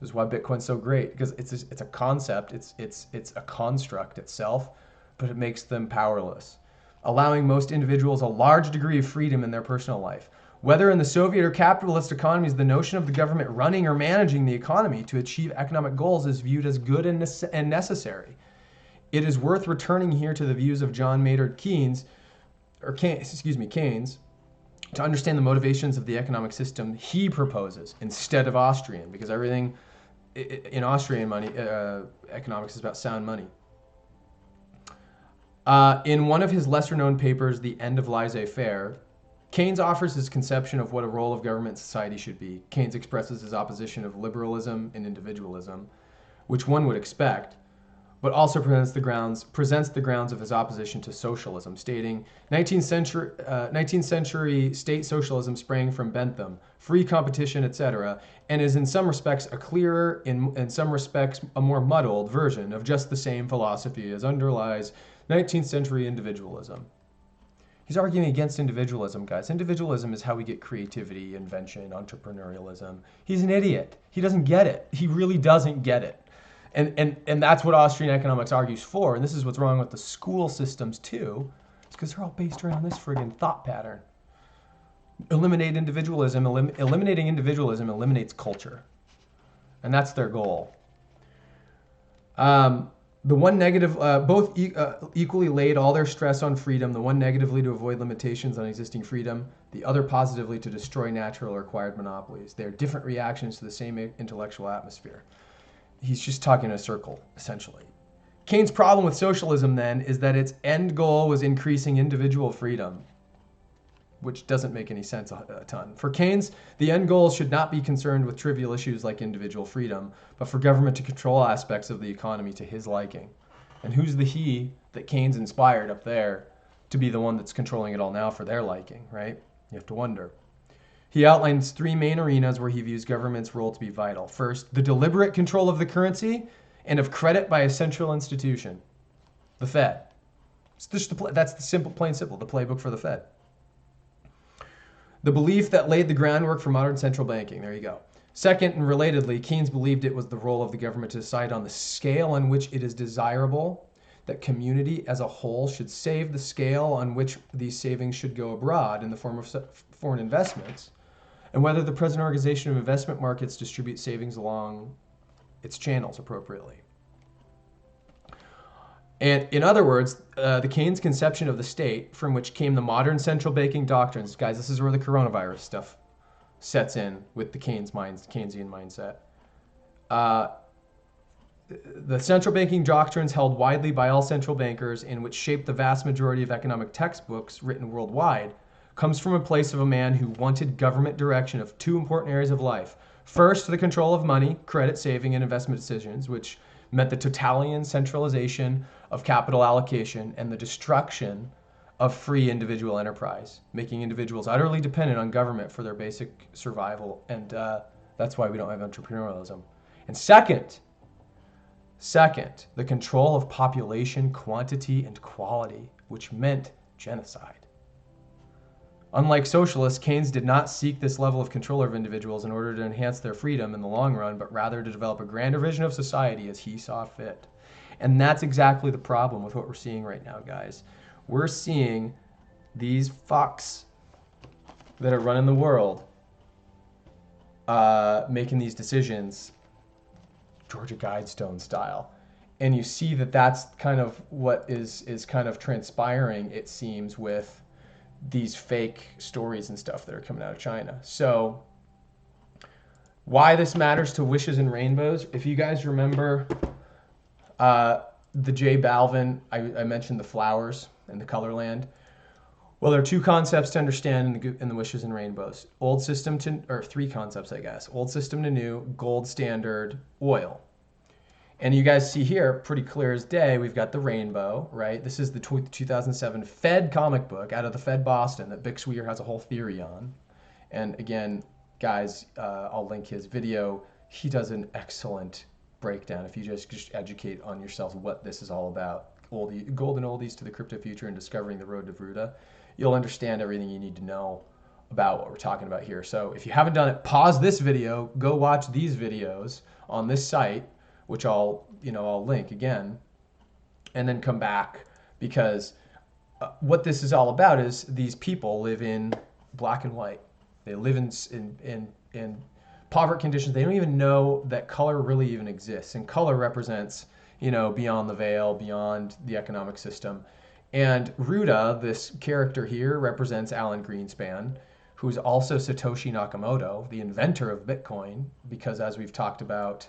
This is why Bitcoin's so great, because it's a concept, it's a construct itself, but it makes them powerless, allowing most individuals a large degree of freedom in their personal life. Whether in the Soviet or capitalist economies, the notion of the government running or managing the economy to achieve economic goals is viewed as good and necessary. It is worth returning here to the views of John Maynard Keynes, to understand the motivations of the economic system he proposes instead of Austrian, because everything in Austrian money economics is about sound money. In one of his lesser-known papers, The End of Laissez-Faire, Keynes offers his conception of what a role of government society should be. Keynes expresses his opposition of liberalism and individualism, which one would expect, but also presents the grounds of his opposition to socialism, stating, 19th century state socialism sprang from Bentham, free competition, etc., and is in some respects a clearer, in some respects a more muddled version of just the same philosophy as underlies 19th century individualism. He's arguing against individualism, guys. Individualism is how we get creativity, invention, entrepreneurialism. He's an idiot. He doesn't get it. He really doesn't get it. And that's what Austrian economics argues for. And this is what's wrong with the school systems too. It's because they're all based around this friggin' thought pattern. Eliminate individualism. Eliminating individualism eliminates culture. And that's their goal. The one negative, both equally laid all their stress on freedom, the one negatively to avoid limitations on existing freedom, the other positively to destroy natural or acquired monopolies. They are different reactions to the same intellectual atmosphere. He's just talking in a circle, essentially. Keynes' problem with socialism, then, is that its end goal was increasing individual freedom, which doesn't make any sense a ton. For Keynes, the end goal should not be concerned with trivial issues like individual freedom, but for government to control aspects of the economy to his liking. And who's the he that Keynes inspired up there to be the one that's controlling it all now for their liking, right? You have to wonder. He outlines three main arenas where he views government's role to be vital. First, the deliberate control of the currency and of credit by a central institution, the Fed. That's the simple, plain simple, the playbook for the Fed. The belief that laid the groundwork for modern central banking. There you go. Second, and relatedly, Keynes believed it was the role of the government to decide on the scale on which it is desirable that community as a whole should save, the scale on which these savings should go abroad in the form of foreign investments, and whether the present organization of investment markets distribute savings along its channels appropriately. And in other words, the Keynes conception of the state, from which came the modern central banking doctrines, guys, this is where the coronavirus stuff sets in with the Keynesian mindset. The central banking doctrines held widely by all central bankers, and which shaped the vast majority of economic textbooks written worldwide, comes from a place of a man who wanted government direction of two important areas of life. First, the control of money, credit, saving, and investment decisions, which meant the totalitarian centralization of capital allocation and the destruction of free individual enterprise, making individuals utterly dependent on government for their basic survival. And that's why we don't have entrepreneurialism. And second, the control of population, quantity, and quality, which meant genocide. Unlike socialists, Keynes did not seek this level of control of individuals in order to enhance their freedom in the long run, but rather to develop a grander vision of society as he saw fit. And that's exactly the problem with what we're seeing right now, guys. We're seeing these fucks that are running the world making these decisions Georgia Guidestone style. And you see that that's kind of what is kind of transpiring, it seems, with these fake stories and stuff that are coming out of China. So why this matters to Wishes and Rainbows, if you guys remember the J Balvin, I mentioned the flowers and the color land. Well, there are two concepts to understand in the Wishes and Rainbows. Old system to, or three concepts, I guess. Old system to new, gold standard, oil. And you guys see here, pretty clear as day, we've got the rainbow, right? This is the 2007 Fed comic book out of the Fed Boston that Bick Sweer has a whole theory on. And again, guys, I'll link his video. He does an excellent breakdown if you just educate on yourself what this is all about. Golden oldies to the crypto future and discovering the road to Roota. You'll understand everything you need to know about what we're talking about here. So if you haven't done it, pause this video, go watch these videos on this site, which I'll link again, and then come back, because what this is all about is these people live in black and white. They live in poverty conditions. They don't even know that color really even exists, and color represents, beyond the veil, beyond the economic system. And Roota, this character here, represents Alan Greenspan, who's also Satoshi Nakamoto, the inventor of Bitcoin, because as we've talked about,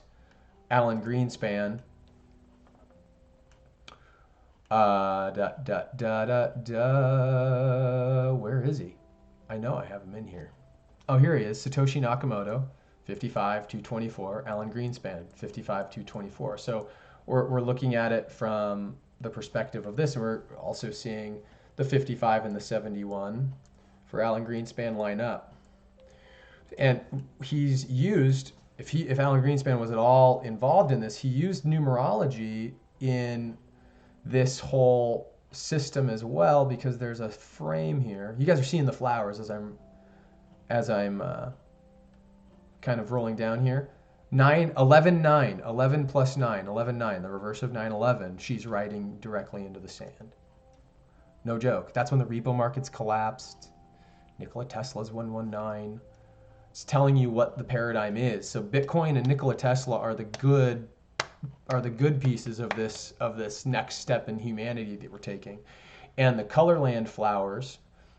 Alan Greenspan, where is he? I know I have him in here. Oh, here he is, Satoshi Nakamoto, 55-24, Alan Greenspan, 55-24. So we're looking at it from the perspective of this, and we're also seeing the 55 and the 71 for Alan Greenspan line up. And he's used, if Alan Greenspan was at all involved in this, he used numerology in this whole system as well, because there's a frame here. You guys are seeing the flowers as I'm kind of rolling down here. 11 plus 9, 11-9, the reverse of 9/11. She's writing directly into the sand. No joke. That's when the repo markets collapsed. Nikola Tesla's 119. It's telling you what the paradigm is. So Bitcoin and Nikola Tesla are the good pieces of this next step in humanity that we're taking. And the Colorland flowers,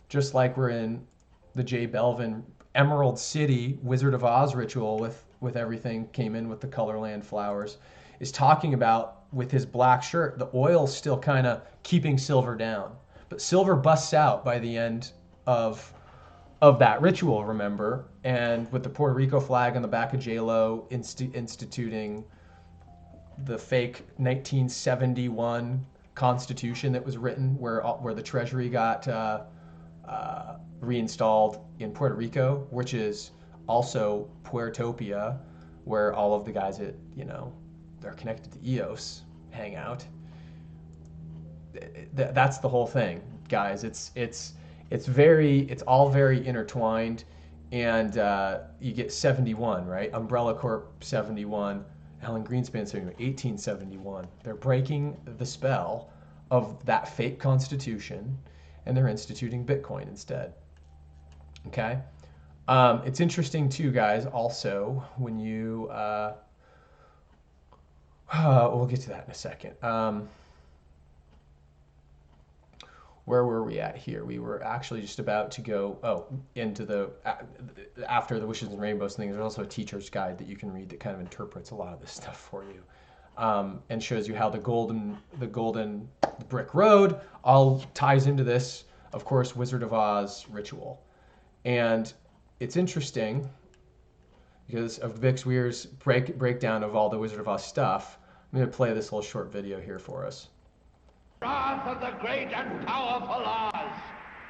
just like we're in the J Balvin Emerald City Wizard of Oz ritual with everything came in with the Colorland flowers, is talking about, with his black shirt, the oil's still kind of keeping silver down. But silver busts out by the end of that ritual, remember? And with the Puerto Rico flag on the back of J-Lo instituting the fake 1971 Constitution that was written, where the Treasury got reinstalled in Puerto Rico, which is also Puertopia, where all of the guys that, they're connected to EOS hang out. That's the whole thing, guys. It's all very intertwined, and you get 71, right? Umbrella Corp 71, Alan Greenspan 71, 1871. They're breaking the spell of that fake constitution, and they're instituting Bitcoin instead. Okay? It's interesting too, guys, also, when you, we'll get to that in a second. Where were we at here? We were actually just about to go, into after the Wishes and Rainbows thing, there's also a teacher's guide that you can read that kind of interprets a lot of this stuff for you. And shows you how the golden brick road all ties into this, of course, Wizard of Oz ritual. And it's interesting because of Vic's Weir's breakdown of all the Wizard of Oz stuff. I'm going to play this little short video here for us. Wrath of the great and powerful Oz.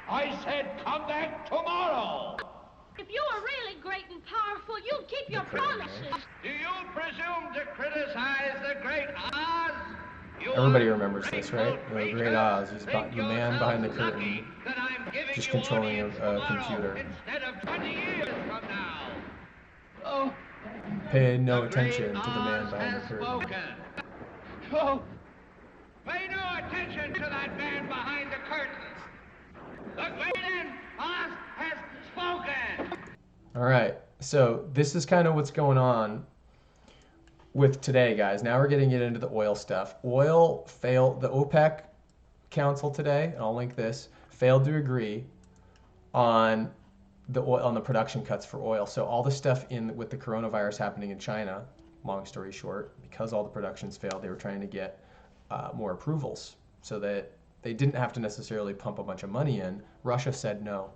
I said come back tomorrow. If you were really great and powerful, you'd keep your promises. Do you presume to criticize the great Oz? Everybody remembers this, right? The great Oz. He's the man behind the curtain, just controlling a computer. Instead of 20 years from now. Oh, pay no attention to the man behind the curtain. Oh, pay no attention to that man behind the curtain. The great Oz has spoken. All right, so this is kind of what's going on with today, guys. Now we're getting into the oil stuff. Oil failed. The OPEC Council today, and I'll link this, failed to agree on the production cuts for oil. So all the stuff with the coronavirus happening in China, long story short, because all the productions failed, they were trying to get more approvals so that they didn't have to necessarily pump a bunch of money in. Russia said no.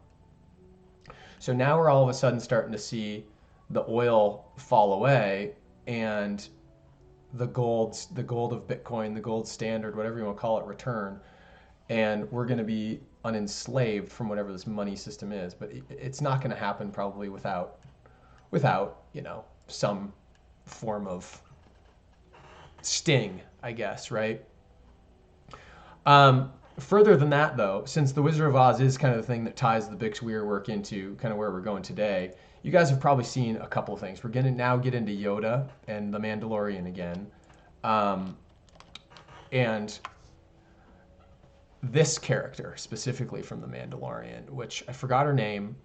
So now we're all of a sudden starting to see the oil fall away, and the gold of Bitcoin, the gold standard, whatever you want to call it, return, and we're going to be unenslaved from whatever this money system is. But it's not going to happen probably without some form of sting, I guess, right? Further than that, though, since the Wizard of Oz is kind of the thing that ties the Bix Weir work into kind of where we're going today, you guys have probably seen a couple of things. We're going to now get into YODA and the Mandalorian again. And this character specifically from the Mandalorian, which I forgot her name.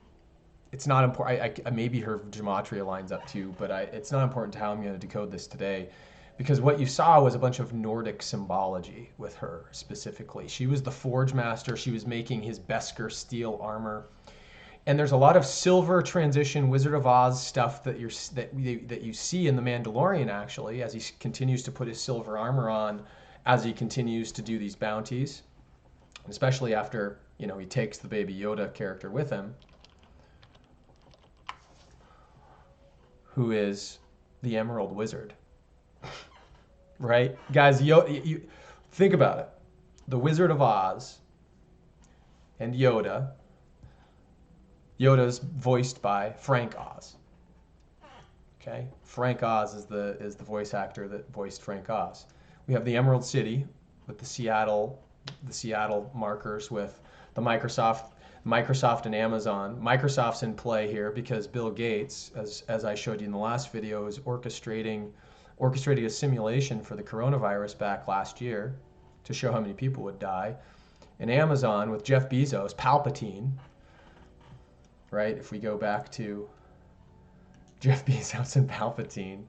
It's not important. Maybe her gematria lines up too, but it's not important to how I'm going to decode this today. Because what you saw was a bunch of Nordic symbology with her specifically. She was the Forge Master. She was making his Beskar steel armor. And there's a lot of silver transition Wizard of Oz stuff that you see in The Mandalorian, actually, as he continues to put his silver armor on, as he continues to do these bounties. Especially after, he takes the Baby Yoda character with him, who is the Emerald Wizard. Right? Guys, you think about it. The Wizard of Oz and Yoda. Yoda's voiced by Frank Oz. Okay? Frank Oz is the voice actor that voiced Frank Oz. We have the Emerald City with the Seattle markers with the Microsoft and Amazon. Microsoft's in play here because Bill Gates, as I showed you in the last video, is orchestrating a simulation for the coronavirus back last year to show how many people would die. And Amazon with Jeff Bezos, Palpatine, right? If we go back to Jeff Bezos and Palpatine,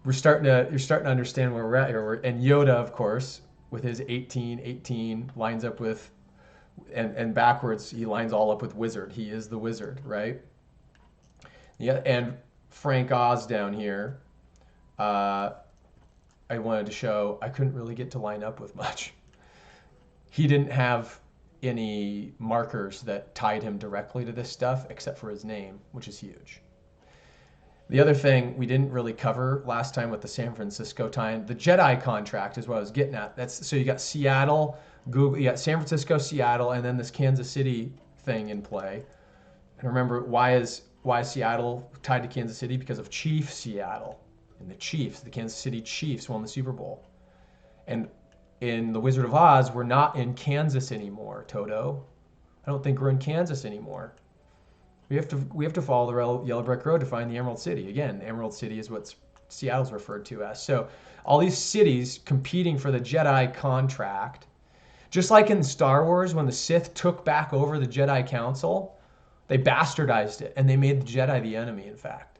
you're starting to understand where we're at here. And Yoda, of course, with his 18 lines up with, and backwards, he lines all up with wizard. He is the wizard, right? Yeah, and Frank Oz down here, I wanted to show I couldn't really get to line up with much. He didn't have any markers that tied him directly to this stuff except for his name, which is huge. The other thing we didn't really cover last time with the San Francisco time, the Jedi contract is what I was getting at. So you got Seattle Google, yeah, San Francisco, Seattle, and then this Kansas City thing in play. And remember, why is Seattle tied to Kansas City? Because of Chief Seattle. And the Kansas City Chiefs won the Super Bowl. And in The Wizard of Oz, we're not in Kansas anymore, Toto. I don't think we're in Kansas anymore. We have to follow the Yellow Brick Road to find the Emerald City. Again, the Emerald City is what Seattle's referred to as. So all these cities competing for the Jedi contract, just like in Star Wars when the Sith took back over the Jedi Council, they bastardized it and they made the Jedi the enemy, in fact.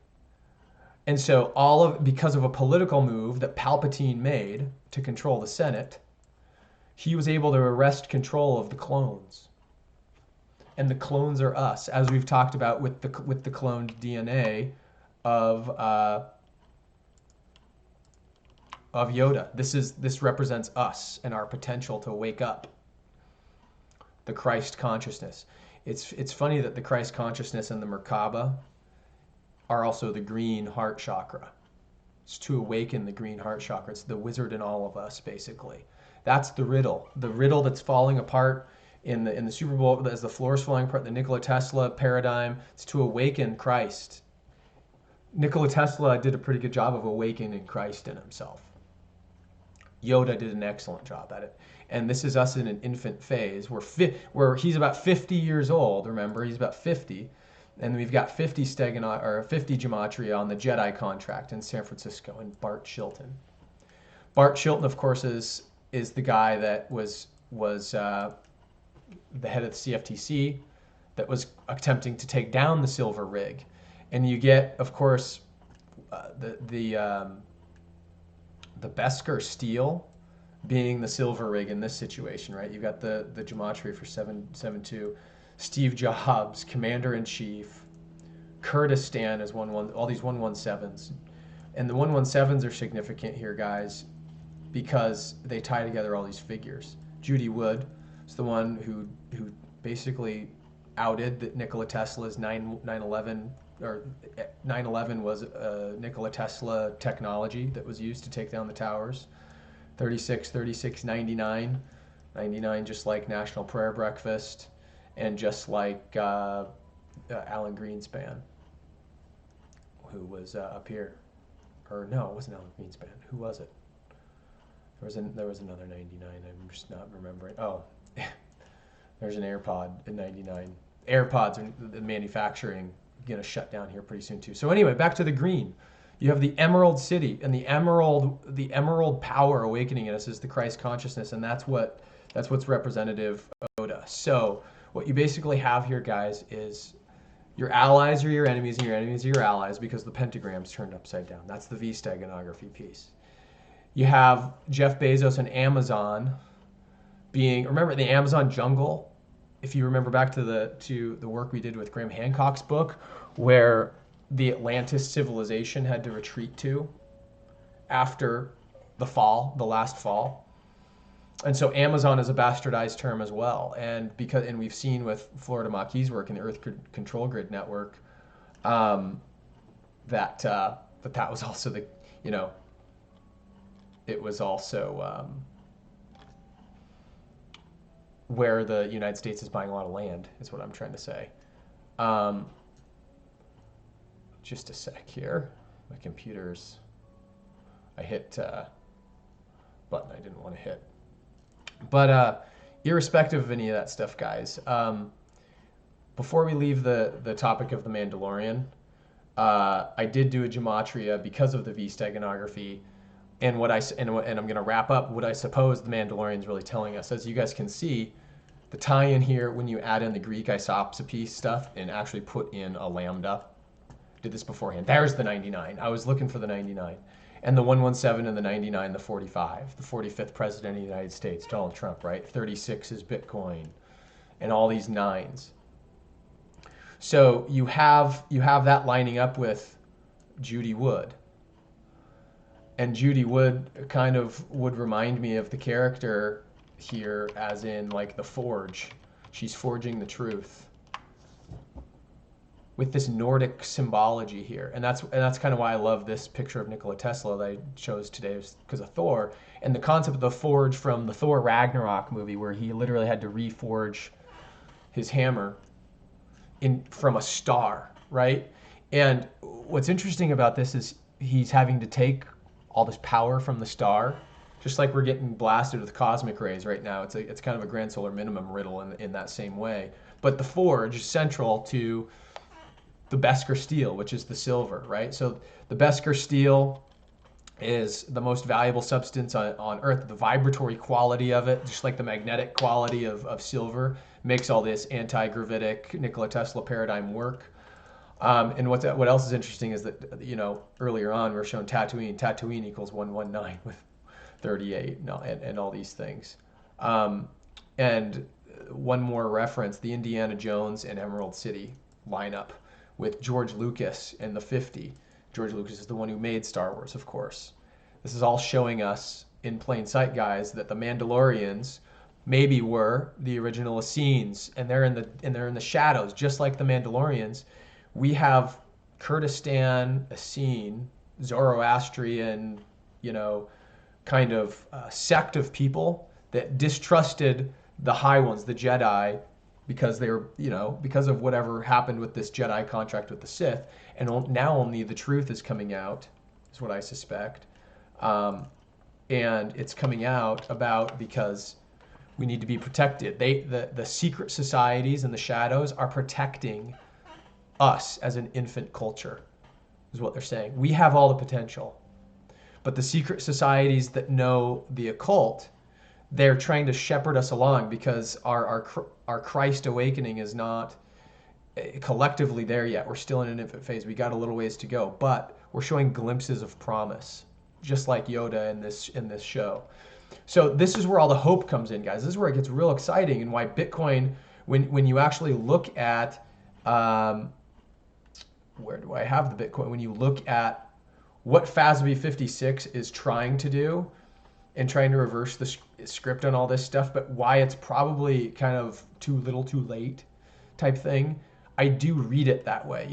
And so because of a political move that Palpatine made to control the Senate, he was able to wrest control of the clones. And the clones are us, as we've talked about with the cloned DNA of YODA. This represents us and our potential to wake up. The Christ consciousness. It's funny that the Christ consciousness and the Merkaba are also the green heart chakra. It's to awaken the green heart chakra. It's the wizard in all of us, basically. That's the riddle. The riddle that's falling apart in the Super Bowl as the floor is falling apart, the Nikola Tesla paradigm. It's to awaken Christ. Nikola Tesla did a pretty good job of awakening Christ in himself. YODA did an excellent job at it. And this is us in an infant phase where he's about 50 years old. Remember, he's about 50. And we've got 50 gematria on the Jedi contract in San Francisco, and Bart Chilton. Bart Chilton, of course, is the guy that was the head of the CFTC that was attempting to take down the Silver Rig. And you get, of course, the Beskar steel being the Silver Rig in this situation, right? You've got the gematria for 772. Steve Jobs, Commander-in-Chief, Kurdistan is 11, all these 117s. And the 117s are significant here, guys, because they tie together all these figures. Judy Wood is the one who basically outed that Nikola Tesla's 9/11 or 9/11 was Nikola Tesla technology that was used to take down the towers. 36, 99, just like National Prayer Breakfast, and just like Alan Greenspan, who was up here. Or no, it wasn't Alan Greenspan. Who was it? There was another 99. I'm just not remembering. Oh, there's an AirPod in 99. AirPods are the manufacturing going to shut down here pretty soon too. So anyway, back to the green. You have the Emerald City, and the emerald power awakening in us is the Christ consciousness, and that's what's representative of YODA. So what you basically have here, guys, is your allies are your enemies, and your enemies are your allies because the pentagram's turned upside down. That's the V steganography piece. You have Jeff Bezos and Amazon remember the Amazon jungle? If you remember back to the work we did with Graham Hancock's book, where the Atlantis civilization had to retreat to after the last fall. And so Amazon is a bastardized term as well. And we've seen with Florida Maquis' work in the Earth Control Grid Network, that was also it was also where the United States is buying a lot of land, is what I'm trying to say. Just a sec here. My computer's... I hit a button I didn't want to hit. But irrespective of any of that stuff, guys, before we leave the topic of the Mandalorian, I did do a gematria because of the V steganography, and I'm going to wrap up what I suppose the Mandalorian is really telling us. As you guys can see, the tie-in here, when you add in the Greek isopsephy stuff and actually put in a lambda, did this beforehand. There's the 99. I was looking for the 99. And the 117 and the 99, the 45. The 45th president of the United States, Donald Trump, right? 36 is Bitcoin. And all these nines. So you have that lining up with Judy Wood. And Judy Wood kind of would remind me of the character here, as in like the forge. She's forging the truth. with this Nordic symbology here, and that's kind of why I love this picture of Nikola Tesla that I chose today, because of Thor and the concept of the forge from the Thor Ragnarok movie, where he literally had to reforge his hammer in from a star, right? And what's interesting about this is he's having to take all this power from the star, just like we're getting blasted with cosmic rays right now. It's kind of a grand solar minimum riddle in that same way. But the forge is central to the Beskar steel, which is the silver, right? So the Beskar steel is the most valuable substance on Earth. The vibratory quality of it, just like the magnetic quality of silver, makes all this anti-gravitic Nikola Tesla paradigm work. And what else is interesting is that, earlier on we were shown Tatooine equals 119 with 38 and all these things. And one more reference, the Indiana Jones and Emerald City lineup with George Lucas in the 50. George Lucas is the one who made Star Wars, of course. This is all showing us in plain sight, guys, that the Mandalorians maybe were the original Essenes, and they're in the shadows, just like the Mandalorians. We have Kurdistan, Essene, Zoroastrian, kind of sect of people that distrusted the high ones, the Jedi, because they were, because of whatever happened with this Jedi contract with the Sith, and now only the truth is coming out, is what I suspect, and it's coming out about because we need to be protected. The secret societies and the shadows are protecting us as an infant culture, is what they're saying. We have all the potential, but the secret societies that know the occult, they're trying to shepherd us along because our Christ awakening is not collectively there yet. We're still in an infant phase. We got a little ways to go, but we're showing glimpses of promise, just like Yoda in this show. So this is where all the hope comes in, guys. This is where it gets real exciting, and why Bitcoin, when you actually look at, where do I have the Bitcoin? When you look at what FASB 56 is trying to do, and trying to reverse the script on all this stuff, but why it's probably kind of too little too late type thing, I do read it that way.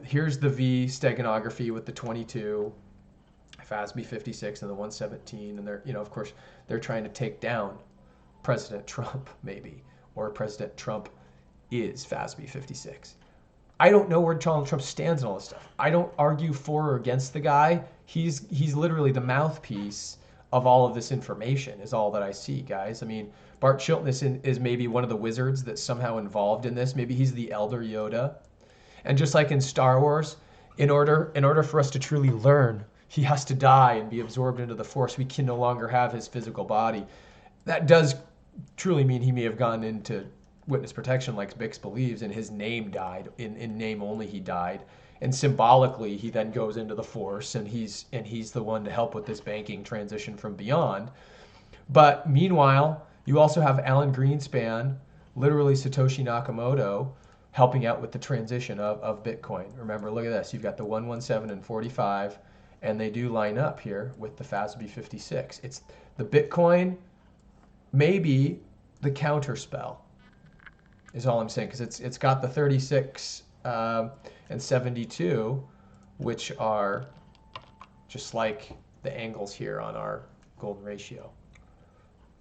Here's the V steganography with the 22, FASB 56 and the 117, and they're, of course, they're trying to take down President Trump, maybe, or President Trump is FASB 56. I don't know where Donald Trump stands in all this stuff. I don't argue for or against the guy. He's literally the mouthpiece of all of this information, is all that I see, guys. I mean, Bart Chilton is maybe one of the wizards that's somehow involved in this. Maybe he's the elder Yoda. And just like in Star Wars, in order for us to truly learn, he has to die and be absorbed into the Force. We can no longer have his physical body. That does truly mean he may have gone into witness protection like Bix believes, and his name died. In name only he died. And symbolically, he then goes into the Force, and he's the one to help with this banking transition from beyond. But meanwhile, you also have Alan Greenspan, literally Satoshi Nakamoto, helping out with the transition of Bitcoin. Remember, look at this. You've got the 117 and 45, and they do line up here with the FASB 56. It's the Bitcoin, maybe the counterspell, is all I'm saying, because it's got the 36 and 72, which are just like the angles here on our golden ratio.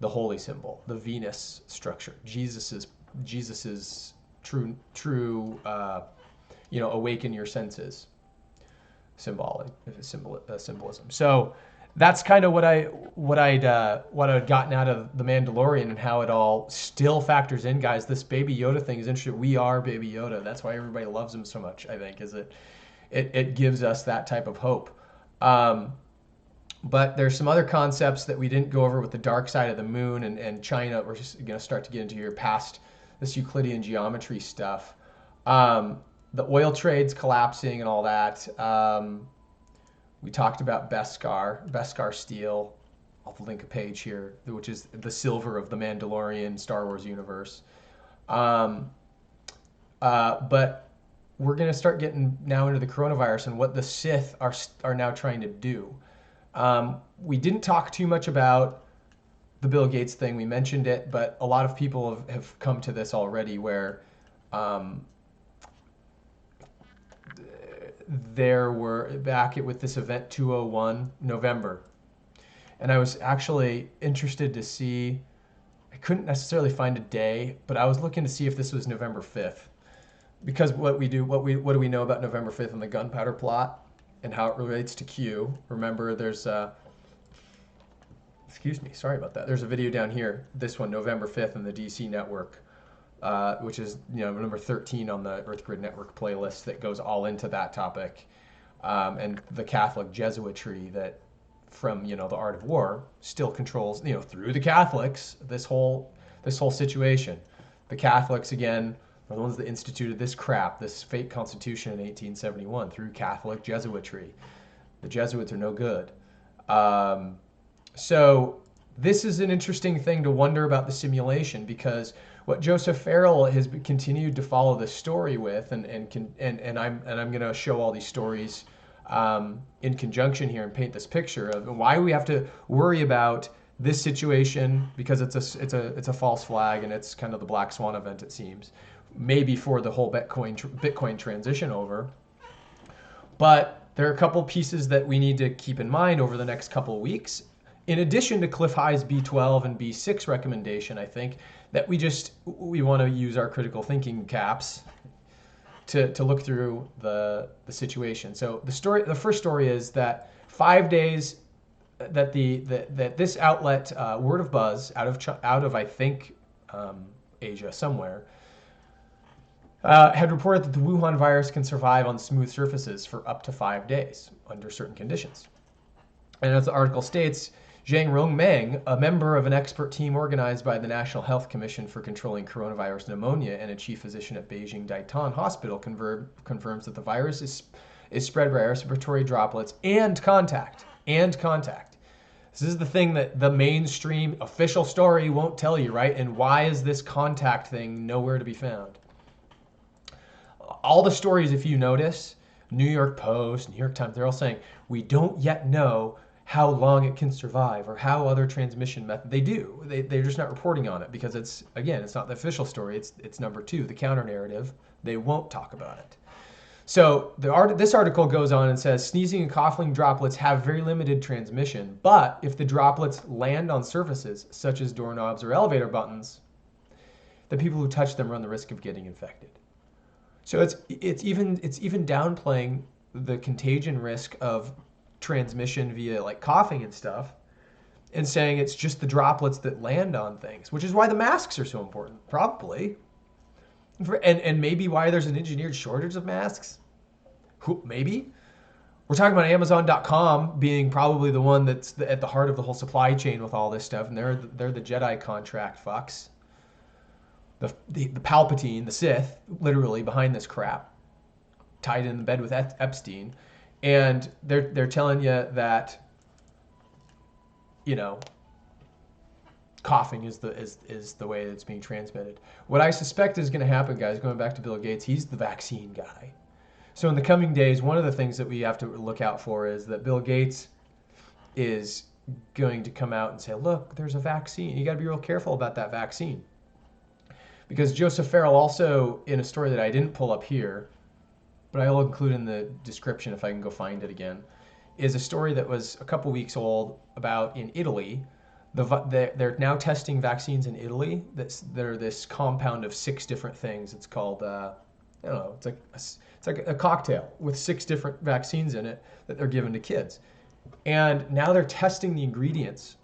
The holy symbol, the Venus structure, Jesus's true awaken your senses symbolism. So that's kind of what I'd gotten out of the Mandalorian, and how it all still factors in, guys. This Baby Yoda thing is interesting. We are Baby Yoda. That's why everybody loves him so much, I think, is it gives us that type of hope. But there's some other concepts that we didn't go over with the dark side of the moon and China. We're just going to start to get into here past this Euclidean geometry stuff. The oil trades collapsing and all that. We talked about Beskar steel. I'll link a page here, which is the silver of the Mandalorian Star Wars universe. But we're going to start getting now into the coronavirus and what the Sith are now trying to do. We didn't talk too much about the Bill Gates thing. We mentioned it, but a lot of people have come to this already, where there were back with this event 201 November, and I was actually interested to see. I couldn't necessarily find a day, but I was looking to see if this was November 5th, because what do we know about November 5th and the gunpowder plot and how it relates to Q? Remember, there's excuse me, sorry about that. There's a video down here, this one, November 5th, in the DC network, which is number 13 on the Earth Grid Network playlist, that goes all into that topic, and the Catholic Jesuitry that, from the art of war, still controls through the Catholics this whole situation. The Catholics, again, are the ones that instituted this crap, this fake constitution in 1871 through Catholic Jesuitry. The Jesuits are no good. So this is an interesting thing to wonder about the simulation, because what Joseph Farrell has continued to follow the story with, and I'm going to show all these stories in conjunction here and paint this picture of why we have to worry about this situation, because it's a false flag, and it's kind of the black swan event, it seems, maybe for the whole Bitcoin transition over. But there are a couple pieces that we need to keep in mind over the next couple of weeks, in addition to Cliff High's B12 and B6 recommendation. I think that we want to use our critical thinking caps to look through the situation. So the first story is that 5 days that that this outlet, Word of Buzz, out of I think Asia somewhere, had reported that the Wuhan virus can survive on smooth surfaces for up to 5 days under certain conditions. And as the article states, Zhang Rongmeng, a member of an expert team organized by the National Health Commission for Controlling Coronavirus Pneumonia and a chief physician at Beijing Daitan Hospital, confirms that the virus is spread by respiratory droplets and contact. This is the thing that the mainstream official story won't tell you, right? And why is this contact thing nowhere to be found? All the stories, if you notice, New York Post, New York Times, they're all saying, we don't yet know how long it can survive or how other transmission method. They do. They're just not reporting on it because it's not the official story. It's number two, the counter narrative. They won't talk about it. So this article goes on and says, sneezing and coughing droplets have very limited transmission, but if the droplets land on surfaces such as doorknobs or elevator buttons, the people who touch them run the risk of getting infected. So it's even downplaying the contagion risk of transmission via like coughing and stuff, and saying it's just the droplets that land on things, which is why the masks are so important, probably, and maybe why there's an engineered shortage of masks. Maybe we're talking about Amazon.com being probably the one that's at the heart of the whole supply chain with all this stuff, and they're the Jedi contract fucks, the Palpatine, the Sith, literally behind this crap, tied in bed with Epstein. And they're telling you that, coughing is the way it's being transmitted. What I suspect is going to happen, guys, going back to Bill Gates, he's the vaccine guy. So in the coming days, one of the things that we have to look out for is that Bill Gates is going to come out and say, look, there's a vaccine. You got to be real careful about that vaccine. Because Joseph Farrell also, in a story that I didn't pull up here, but I will include in the description if I can go find it again, is a story that was a couple weeks old about in Italy. They're now testing vaccines in Italy. They're this compound of 6 different things. It's called, I don't know, it's like a cocktail with 6 different vaccines in it that they're given to kids. And now they're testing the ingredients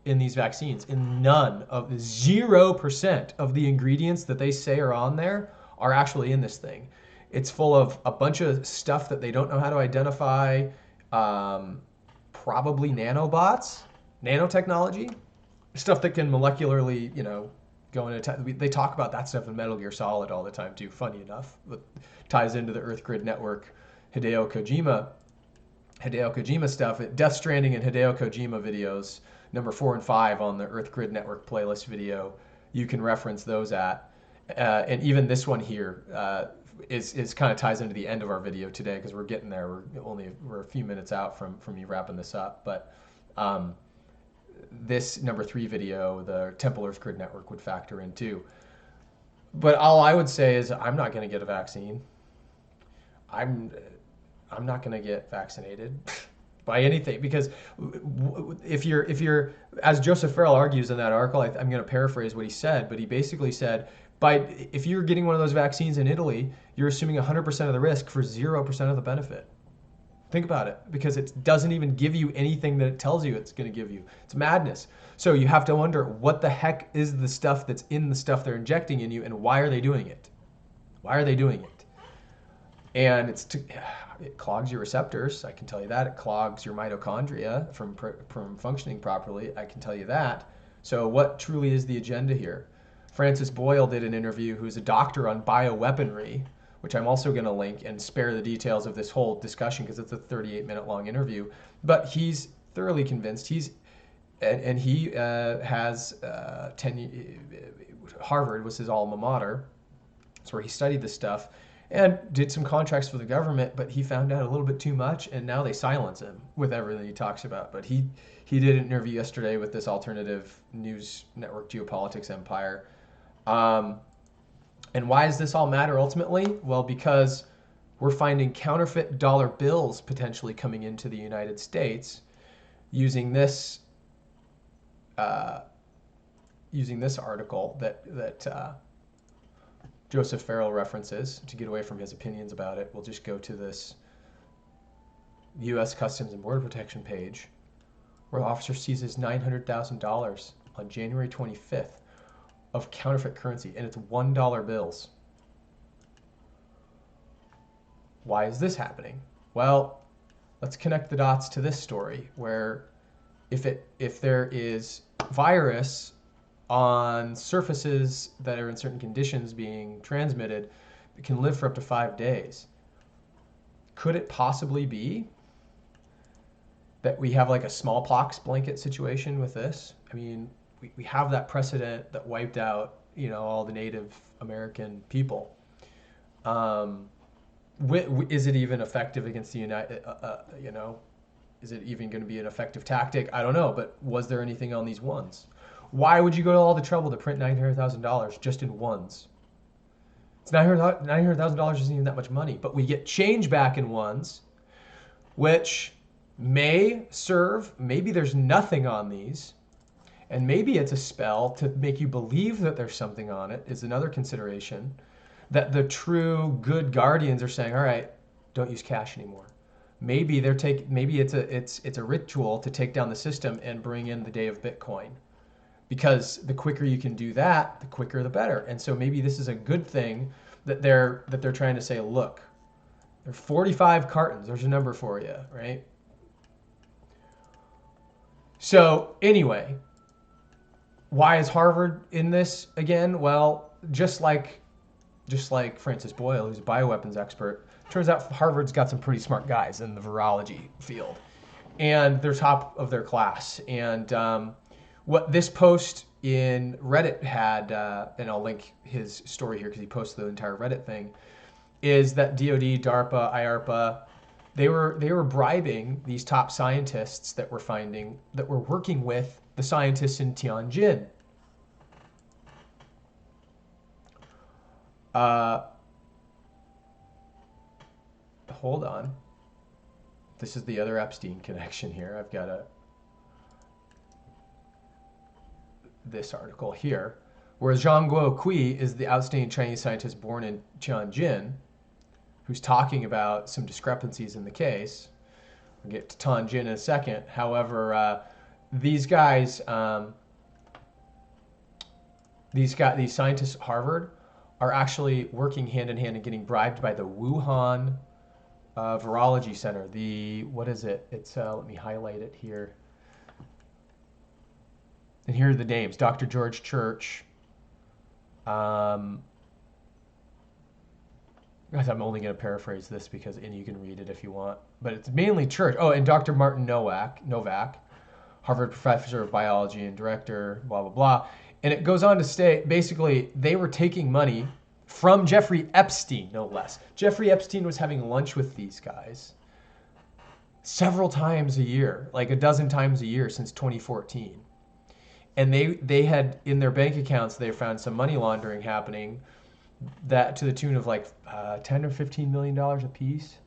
in these vaccines, and 0% of the ingredients that they say are on there are actually in this thing. It's full of a bunch of stuff that they don't know how to identify, probably nanobots, nanotechnology, stuff that can molecularly, go into. They talk about that stuff in Metal Gear Solid all the time too. Funny enough, it ties into the Earth Grid Network, Hideo Kojima stuff. Death Stranding and Hideo Kojima videos, number 4 and 5 on the Earth Grid Network playlist video. You can reference those at, and even this one here. Is kind of ties into the end of our video today because we're getting there. We're a few minutes out from me wrapping this up. But this number 3 video, the Temple Earth Grid Network, would factor in too. But all I would say is I'm not going to get a vaccine. I'm I'm not going to get vaccinated by anything because if you're as Joseph Farrell argues in that article, I'm going to paraphrase what he said, but he basically said if you're getting one of those vaccines in Italy, you're assuming 100% of the risk for 0% of the benefit. Think about it, because it doesn't even give you anything that it tells you it's going to give you. It's madness. So you have to wonder, what the heck is the stuff that's in the stuff they're injecting in you, and why are they doing it? Why are they doing it? And it clogs your receptors. I can tell you that. It clogs your mitochondria from functioning properly. I can tell you that. So what truly is the agenda here? Francis Boyle did an interview, who's a doctor on bioweaponry, which I'm also going to link and spare the details of this whole discussion because it's a 38-minute long interview. But he's thoroughly convinced. He has Harvard was his alma mater. That's where he studied this stuff and did some contracts for the government, but he found out a little bit too much, and now they silence him with everything he talks about. But he did an interview yesterday with this alternative news network, Geopolitics Empire. And why does this all matter ultimately? Well, because we're finding counterfeit dollar bills potentially coming into the United States using this article that Joseph Farrell references. To get away from his opinions about it, we'll just go to this U.S. Customs and Border Protection page, where the officer seizes $900,000 on January 25th of counterfeit currency, and it's $1 bills. Why is this happening? Well, let's connect the dots to this story, where if there is virus on surfaces that are in certain conditions being transmitted, it can live for up to 5 days. Could it possibly be that we have like a smallpox blanket situation with this? I mean, we have that precedent that wiped out, all the Native American people. Is it even effective against the is it even going to be an effective tactic? I don't know, but was there anything on these ones? Why would you go to all the trouble to print $900,000 just in ones? It's $900,000 isn't even that much money, but we get change back in ones, which may serve. Maybe there's nothing on these, and maybe it's a spell to make you believe that there's something on it. Is another consideration that the true good guardians are saying, all right, don't use cash anymore. Maybe it's a ritual to take down the system and bring in the day of Bitcoin. Because the quicker you can do that, the quicker the better. And so maybe this is a good thing that they're trying to say, look, there are 45 cartons. There's a number for you, right? So anyway, why is Harvard in this again? Well, just like Francis Boyle, who's a bioweapons expert, turns out Harvard's got some pretty smart guys in the virology field, and they're top of their class. And what this post in Reddit had, and I'll link his story here because he posted the entire Reddit thing, is that DoD, DARPA, IARPA, they were bribing these top scientists that were working with the scientists in Tianjin. Hold on. This is the other Epstein connection here. I've got this article here, where Zhang Guokui is the outstanding Chinese scientist born in Tianjin, who's talking about some discrepancies in the case. We'll get to Tianjin in a second. However, these scientists at Harvard are actually working hand in hand and getting bribed by the Wuhan Virology Center. What is it? It's let me highlight it here. And here are the names: Dr. George Church. Guys, I'm only going to paraphrase this and you can read it if you want, but it's mainly Church. Oh, and Dr. Martin Novak, Harvard professor of biology and director, blah, blah, blah. And it goes on to state, basically, they were taking money from Jeffrey Epstein, no less. Jeffrey Epstein was having lunch with these guys several times a year, like a dozen times a year since 2014. And they had, in their bank accounts, they found some money laundering happening that to the tune of like $10 or $15 million a piece.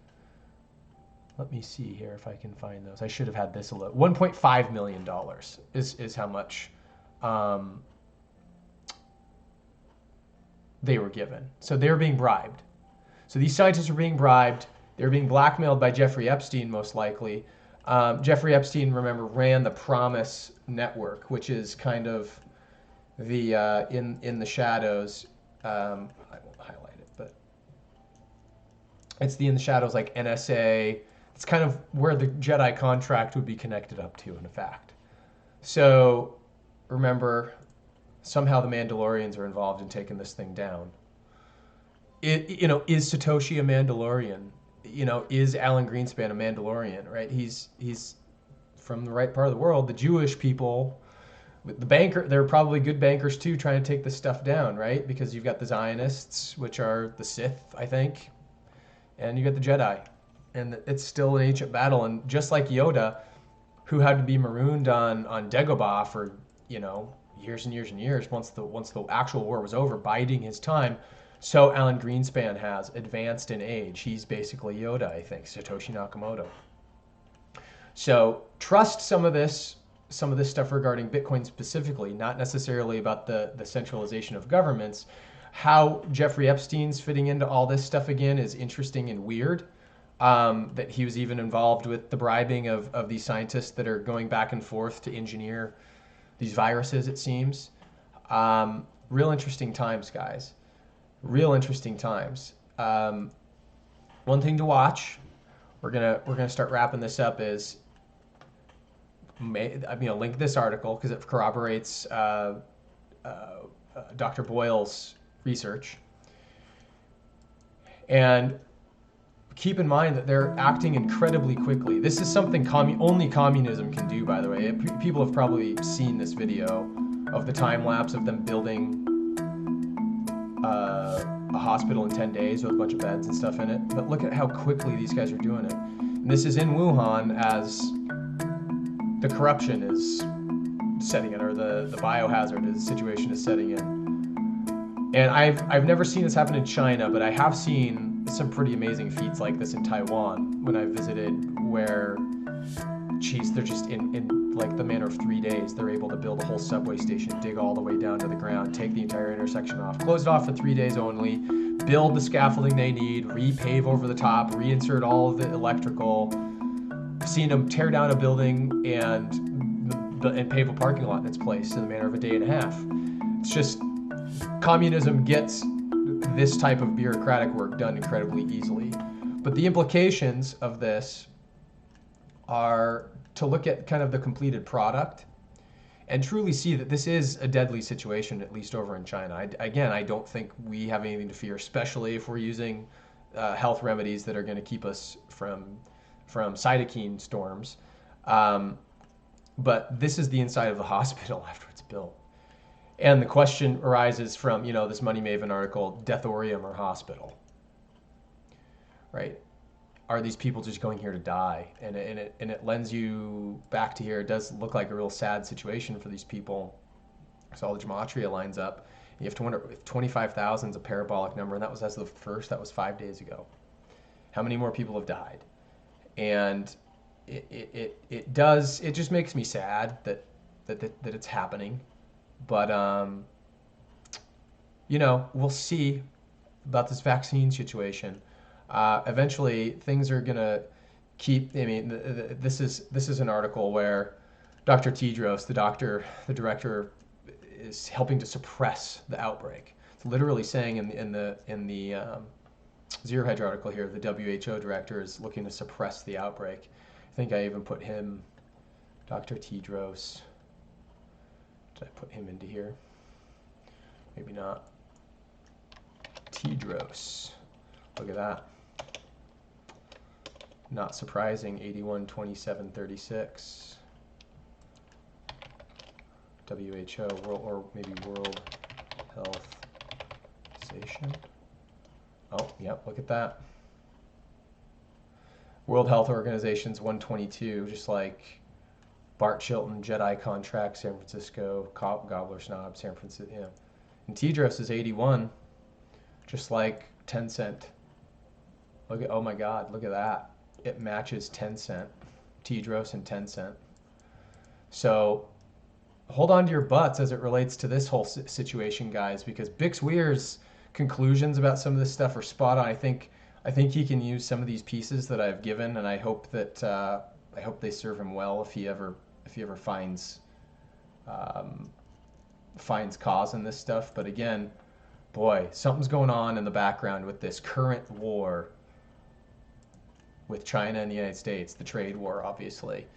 Let me see here if I can find those. I should have had this alone. $1.5 million is how much they were given. So they were being bribed. So these scientists are being bribed. They're being blackmailed by Jeffrey Epstein, most likely. Jeffrey Epstein, remember, ran the Promise Network, which is kind of the in the shadows. I won't highlight it, but it's the in the shadows, like NSA. It's kind of where the Jedi contract would be connected up to, in fact. So remember, somehow the Mandalorians are involved in taking this thing down. Is Satoshi a Mandalorian? Is Alan Greenspan a Mandalorian? Right? He's from the right part of the world. The Jewish people, the banker, they're probably good bankers too, trying to take this stuff down, right? Because you've got the Zionists, which are the Sith, I think, and you got the Jedi, and it's still an ancient battle. And just like Yoda, who had to be marooned on Dagobah for years and years and years, once the actual war was over, biding his time. So Alan Greenspan has advanced in age. He's basically Yoda, I think, Satoshi Nakamoto. So trust some of this stuff regarding Bitcoin specifically, not necessarily about the centralization of governments. How Jeffrey Epstein's fitting into all this stuff again is interesting and weird. That he was even involved with the bribing of these scientists that are going back and forth to engineer these viruses, it seems. Real interesting times, guys. Real interesting times. One thing to watch. We're gonna start wrapping this up. Is link this article because it corroborates Dr. Boyle's research. And keep in mind that they're acting incredibly quickly. This is something only communism can do, by the way. People have probably seen this video of the time lapse of them building a hospital in 10 days with a bunch of beds and stuff in it. But look at how quickly these guys are doing it. And this is in Wuhan as the corruption is setting in, or the biohazard situation is setting in. And I've never seen this happen in China, but I have seen some pretty amazing feats like this in Taiwan when I visited, where, they're just in like the manner of 3 days, they're able to build a whole subway station, dig all the way down to the ground, take the entire intersection off, close it off for 3 days only, build the scaffolding they need, repave over the top, reinsert all of the electrical. I've seen them tear down a building and pave a parking lot in its place in the manner of a day and a half. It's just, communism gets this type of bureaucratic work done incredibly easily. But the implications of this are to look at kind of the completed product and truly see that this is a deadly situation, at least over in China. I don't think we have anything to fear, especially if we're using health remedies that are going to keep us from cytokine storms. But this is the inside of the hospital after it's built. And the question arises from, this Money Maven article, deathorium or hospital, right? Are these people just going here to die? And it lends you back to here. It does look like a real sad situation for these people. So all the gematria lines up. You have to wonder if 25,000 is a parabolic number, and that was as of the first. That was 5 days ago. How many more people have died? And it just makes me sad that it's happening. But we'll see about this vaccine situation. Eventually, things are gonna keep. This is an article where Dr. Tedros, the director, is helping to suppress the outbreak. It's literally saying in the Zero Hedge article here, the WHO director is looking to suppress the outbreak. I think I even put him, Dr. Tedros. Did I put him into here? Maybe not. Tedros. Look at that. Not surprising, 81, 27, 36. WHO, or maybe World Health Organization. Oh, yep, look at that. World Health Organization's 122, just like Bart Chilton, Jedi contract, San Francisco, Gobbler Snob, San Francisco. Yeah. And Tedros is 81. just like Tencent. Look at, oh my God, look at that. It matches Tencent, Tedros and Tencent. So hold on to your butts as it relates to this whole situation, guys, because Bix Weir's conclusions about some of this stuff are spot on. I think he can use some of these pieces that I've given, and I hope that I hope they serve him well if he ever finds cause in this stuff. But again, boy, something's going on in the background with this current war with China and the United States, the trade war, obviously.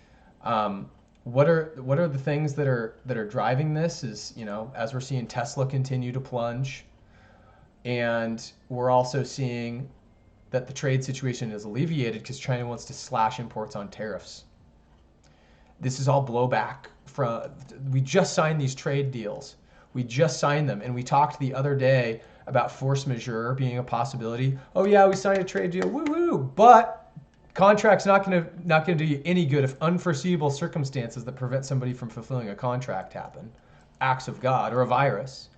What are the things that are driving this? Is, you know, as we're seeing Tesla continue to plunge, and we're also seeing that the trade situation is alleviated because China wants to slash imports on tariffs. This is all blowback from, we just signed these trade deals. We just signed them, and we talked the other day about force majeure being a possibility. Oh yeah, we signed a trade deal, woo-hoo, but contract's not gonna do you any good if unforeseeable circumstances that prevent somebody from fulfilling a contract happen, acts of God or a virus.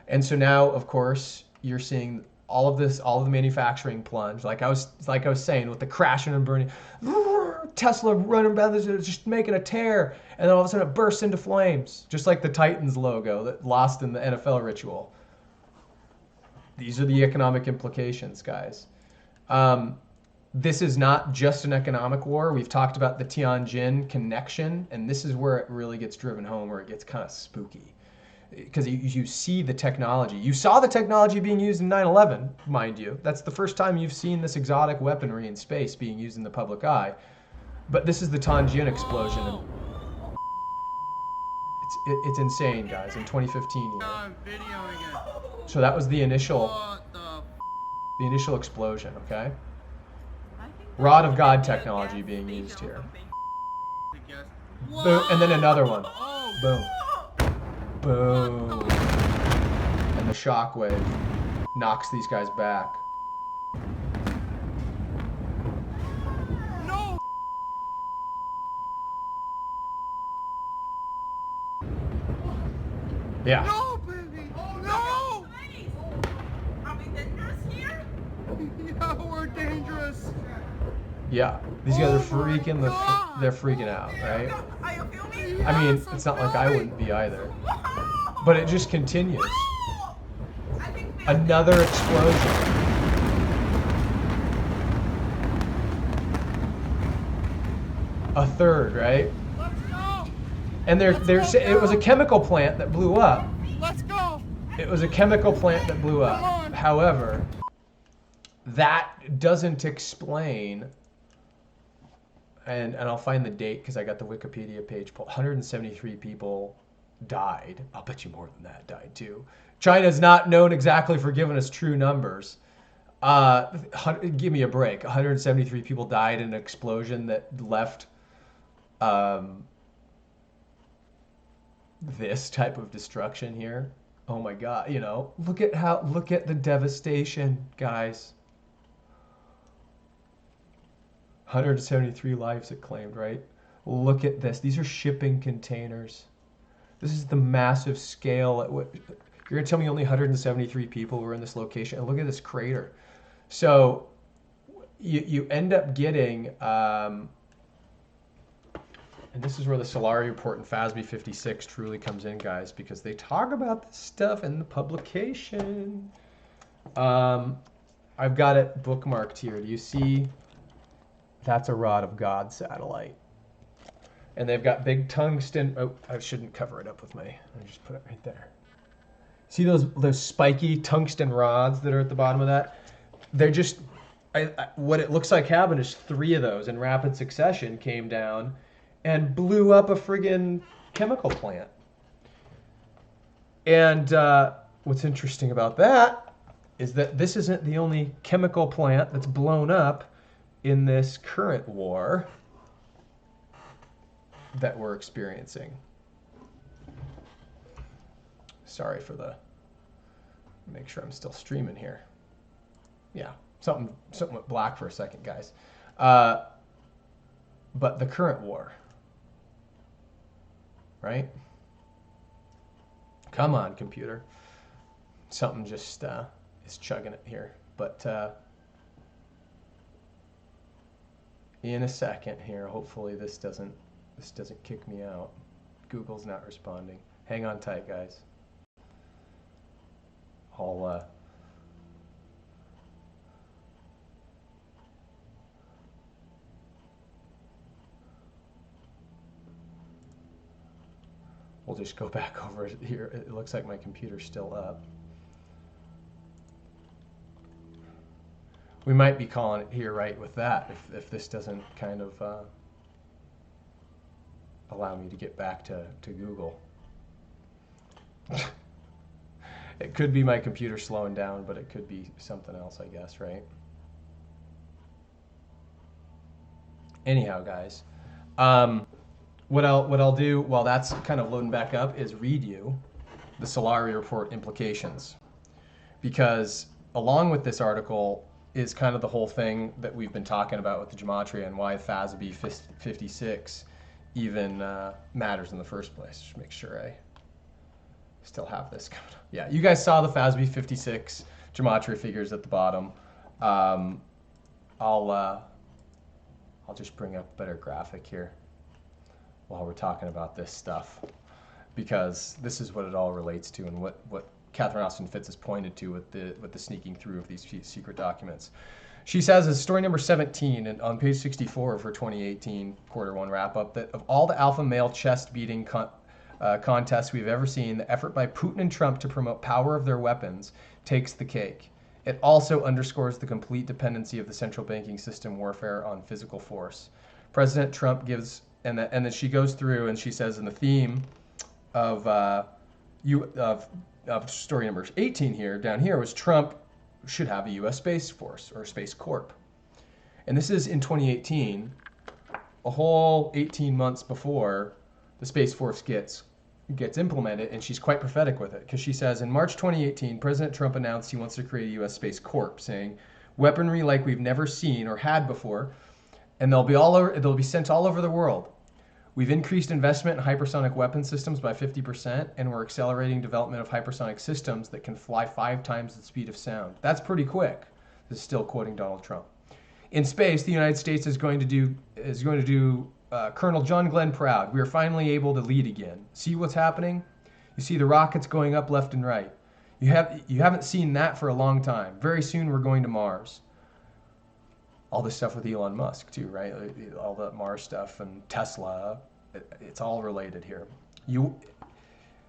And so now, of course, you're seeing all of the manufacturing plunge, like I was saying, with the crashing and burning, Tesla running by this, just making a tear, and then all of a sudden it bursts into flames, just like the Titans logo that lost in the NFL ritual. These are the economic implications, guys. This is not just an economic war. We've talked about the Tianjin connection, and this is where it really gets driven home, where it gets kind of spooky. Because you see the technology. You saw the technology being used in 9/11, mind you. That's the first time you've seen this exotic weaponry in space being used in the public eye. But this is the Tianjin explosion. And it's insane, guys, in 2015 here. So that was the initial explosion, okay? Rod of God technology being used here. Boom, and then another one. Boom. Boom. And the shockwave knocks these guys back. No. Yeah. No, baby. No. Are we dangerous here? Yeah, we're dangerous. Yeah. These guys are freaking they're freaking out, right? Are you filming? I mean, it's not like I wouldn't be either. But it just continues. Another explosion. A third, right? Let's go. And it was a chemical plant that blew up. Let's go. It was a chemical plant that blew up. However, that doesn't explain, and I'll find the date because I got the Wikipedia page pulled. 173 people died. I'll bet you more than that died too. China's not known exactly for giving us true numbers. Give me a break. 173 people died in an explosion that left this type of destruction here. Oh my God, you know, look at the devastation, guys. 173 lives it claimed, right? Look at this. These are shipping containers. This is the massive scale at what you're gonna tell me only 173 people were in this location. And look at this crater. So you end up getting, and this is where the Solari report and FASB 56 truly comes in, guys, because they talk about this stuff in the publication. I've got it bookmarked here. Do you see? That's a Rod of God satellite. And they've got big tungsten. Oh, I shouldn't cover it up with my. I just put it right there. See those spiky tungsten rods that are at the bottom of that? They're just. What it looks like happened is 3 of those in rapid succession came down and blew up a friggin' chemical plant. And what's interesting about that is that this isn't the only chemical plant that's blown up in this current war that we're experiencing. Sorry for the, make sure I'm still streaming here. Yeah, something went black for a second, guys. But the current war, right? Come on, computer. Something just It's chugging it here. But in a second here, hopefully this doesn't kick me out. Google's not responding. Hang on tight, guys. We'll just go back over it here. It looks like my computer's still up. We might be calling it here right with that if this doesn't kind of allow me to get back to Google. It could be my computer slowing down, but it could be something else, I guess, right? Anyhow, guys, what I'll do while that's kind of loading back up is read you the Solari report implications, because along with this article is kind of the whole thing that we've been talking about with the gematria and why FASB 56 even matters in the first place. Just make sure I still have this coming up. Yeah, you guys saw the FASB 56 gematria figures at the bottom. I'll just bring up a better graphic here while we're talking about this stuff, because this is what it all relates to and what Catherine Austin Fitz has pointed to with the sneaking through of these secret documents. She says as story number 17 and on page 64 of her 2018 quarter one wrap up that of all the alpha male chest beating contests we've ever seen, the effort by Putin and Trump to promote power of their weapons takes the cake. It also underscores the complete dependency of the central banking system warfare on physical force. President Trump gives, and then she goes through and she says in the theme of story number 18 here, down here, was Trump should have a U.S. Space Force or Space Corp. And this is in 2018, a whole 18 months before the Space Force gets implemented, and she's quite prophetic with it, because she says, in March 2018, President Trump announced he wants to create a U.S. Space Corp, saying, weaponry like we've never seen or had before, and they'll be sent all over the world. We've increased investment in hypersonic weapon systems by 50%, and we're accelerating development of hypersonic systems that can fly 5 times the speed of sound. That's pretty quick. This is still quoting Donald Trump. In space, the United States is going to do Colonel John Glenn proud. We are finally able to lead again. See what's happening? You see the rockets going up left and right. You haven't seen that for a long time. Very soon we're going to Mars. All this stuff with Elon Musk too, right? All the Mars stuff and Tesla, it's all related here.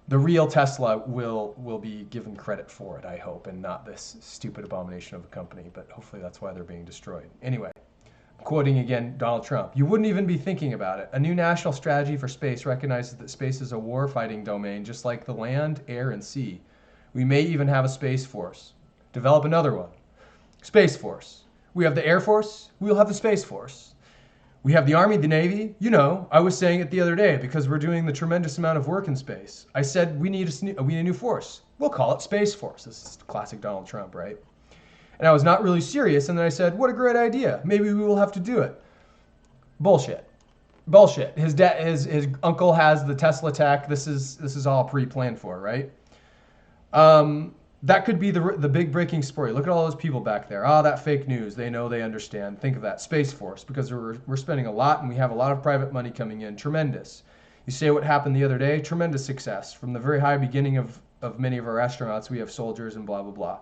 The real Tesla will be given credit for it, I hope, and not this stupid abomination of a company, but hopefully that's why they're being destroyed. Anyway, quoting again Donald Trump, you wouldn't even be thinking about it. A new national strategy for space recognizes that space is a war-fighting domain, just like the land, air, and sea. We may even have a Space Force. Develop another one. Space Force. We have the Air Force, we'll have the Space Force. We have the Army, the Navy. You know, I was saying it the other day because we're doing the tremendous amount of work in space. I said we need a new force. We'll call it Space Force. This is classic Donald Trump, right? And I was not really serious, and then I said, what a great idea. Maybe we will have to do it. Bullshit. Bullshit. His uncle has the Tesla tech. This is all pre-planned for, right? That could be the big breaking story. Look at all those people back there. That fake news. They know, they understand. Think of that. Space Force, because we're spending a lot and we have a lot of private money coming in. Tremendous. You say what happened the other day? Tremendous success. From the very high beginning of many of our astronauts, we have soldiers and blah, blah, blah.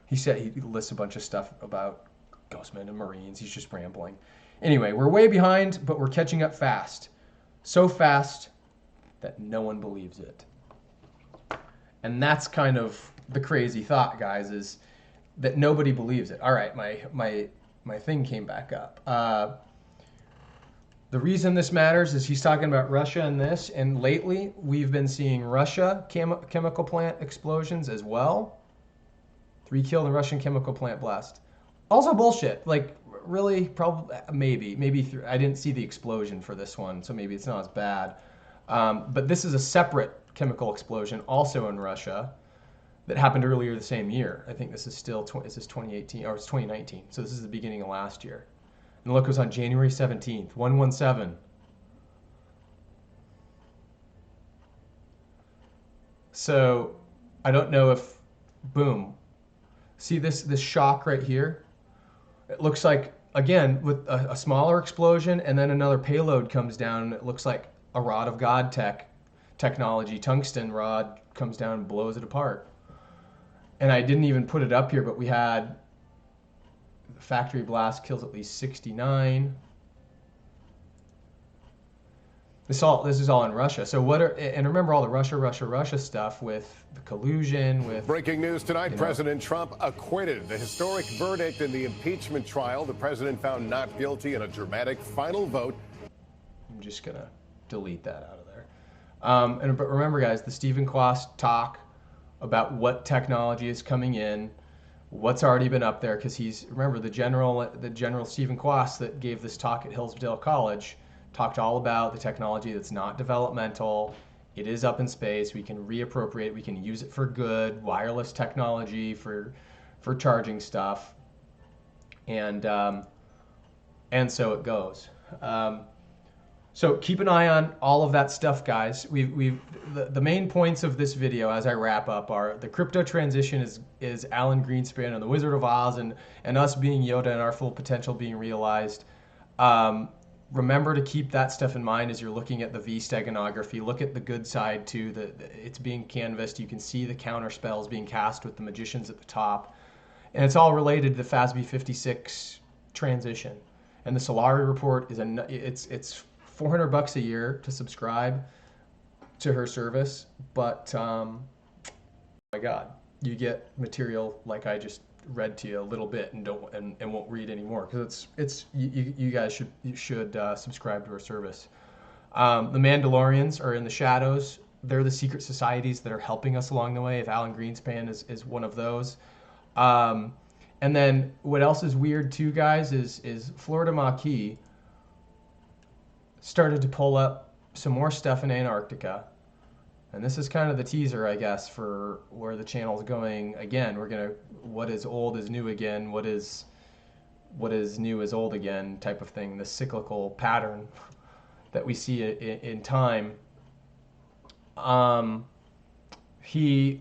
He lists a bunch of stuff about Ghostmen and Marines. He's just rambling. Anyway, we're way behind, but we're catching up fast. So fast that no one believes it. And that's kind of the crazy thought, guys, is that nobody believes it. All right, my thing came back up. The reason this matters is he's talking about Russia and this, and lately we've been seeing Russia chemical plant explosions as well. 3 killed in Russian chemical plant blast. Also bullshit. Like, really, probably, maybe I didn't see the explosion for this one, so maybe it's not as bad. But this is a separate chemical explosion also in Russia that happened earlier the same year. I think this is still, is this 2018 or it's 2019. So this is the beginning of last year. And look, it was on January 17th, 117. So I don't know if, boom, See this shock right here? It looks like, again, with a smaller explosion, and then another payload comes down, and it looks like a rod of God technology, tungsten rod comes down and blows it apart. And I didn't even put it up here, but we had the factory blast kills at least 69. This is all in Russia. So and remember all the Russia stuff with the collusion with... Breaking news tonight, President Trump acquitted. The historic verdict in the impeachment trial. The president found not guilty in a dramatic final vote. I'm just going to delete that out of there. But remember, guys, the Stephen Quast talk about what technology is coming in, what's already been up there, because remember, the General Stephen Quast that gave this talk at Hillsdale College talked all about the technology that's not developmental. It is up in space. We can reappropriate. We can use it for good. Wireless technology for charging stuff, and so it goes. So keep an eye on all of that stuff, guys. The main points of this video, as I wrap up, are the crypto transition is Alan Greenspan and the Wizard of Oz, and us being Yoda and our full potential being realized. Remember to keep that stuff in mind as you're looking at the V steganography. Look at the good side too. It's being canvassed. You can see the counter spells being cast with the magicians at the top, and it's all related to the FASB 56 transition. And the Solari report is it's $400 a year to subscribe to her service, but oh my God, you get material like I just read to you a little bit and won't read anymore, because you guys should subscribe to her service. The Mandalorians are in the shadows. They're the secret societies that are helping us along the way. If Alan Greenspan is one of those. And then what else is weird too, guys, is Florida Maquis started to pull up some more stuff in Antarctica. And this is kind of the teaser, I guess, for where the channel's going. Again, what is old is new again, what is new is old again type of thing, the cyclical pattern that we see in time. He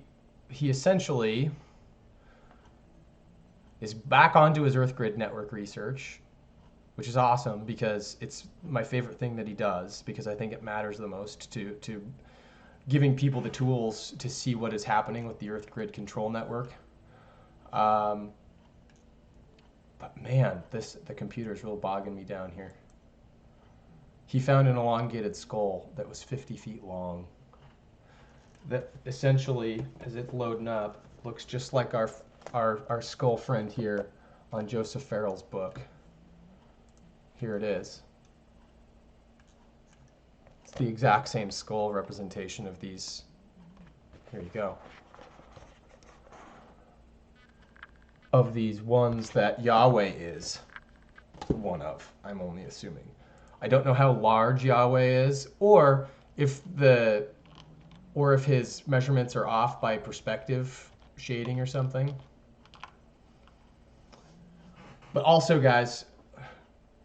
essentially is back onto his Earth Grid Network research, which is awesome, because it's my favorite thing that he does, because I think it matters the most to giving people the tools to see what is happening with the Earth Grid Control Network. But man, the computer's real bogging me down here. He found an elongated skull that was 50 feet long. That essentially, as it's loading up, looks just like our skull friend here on Joseph Farrell's book. Here it is. It's the exact same skull representation of these. Here you go. Of these ones that Yahweh is one of, I'm only assuming. I don't know how large Yahweh is, or if his measurements are off by perspective shading or something. But also, guys,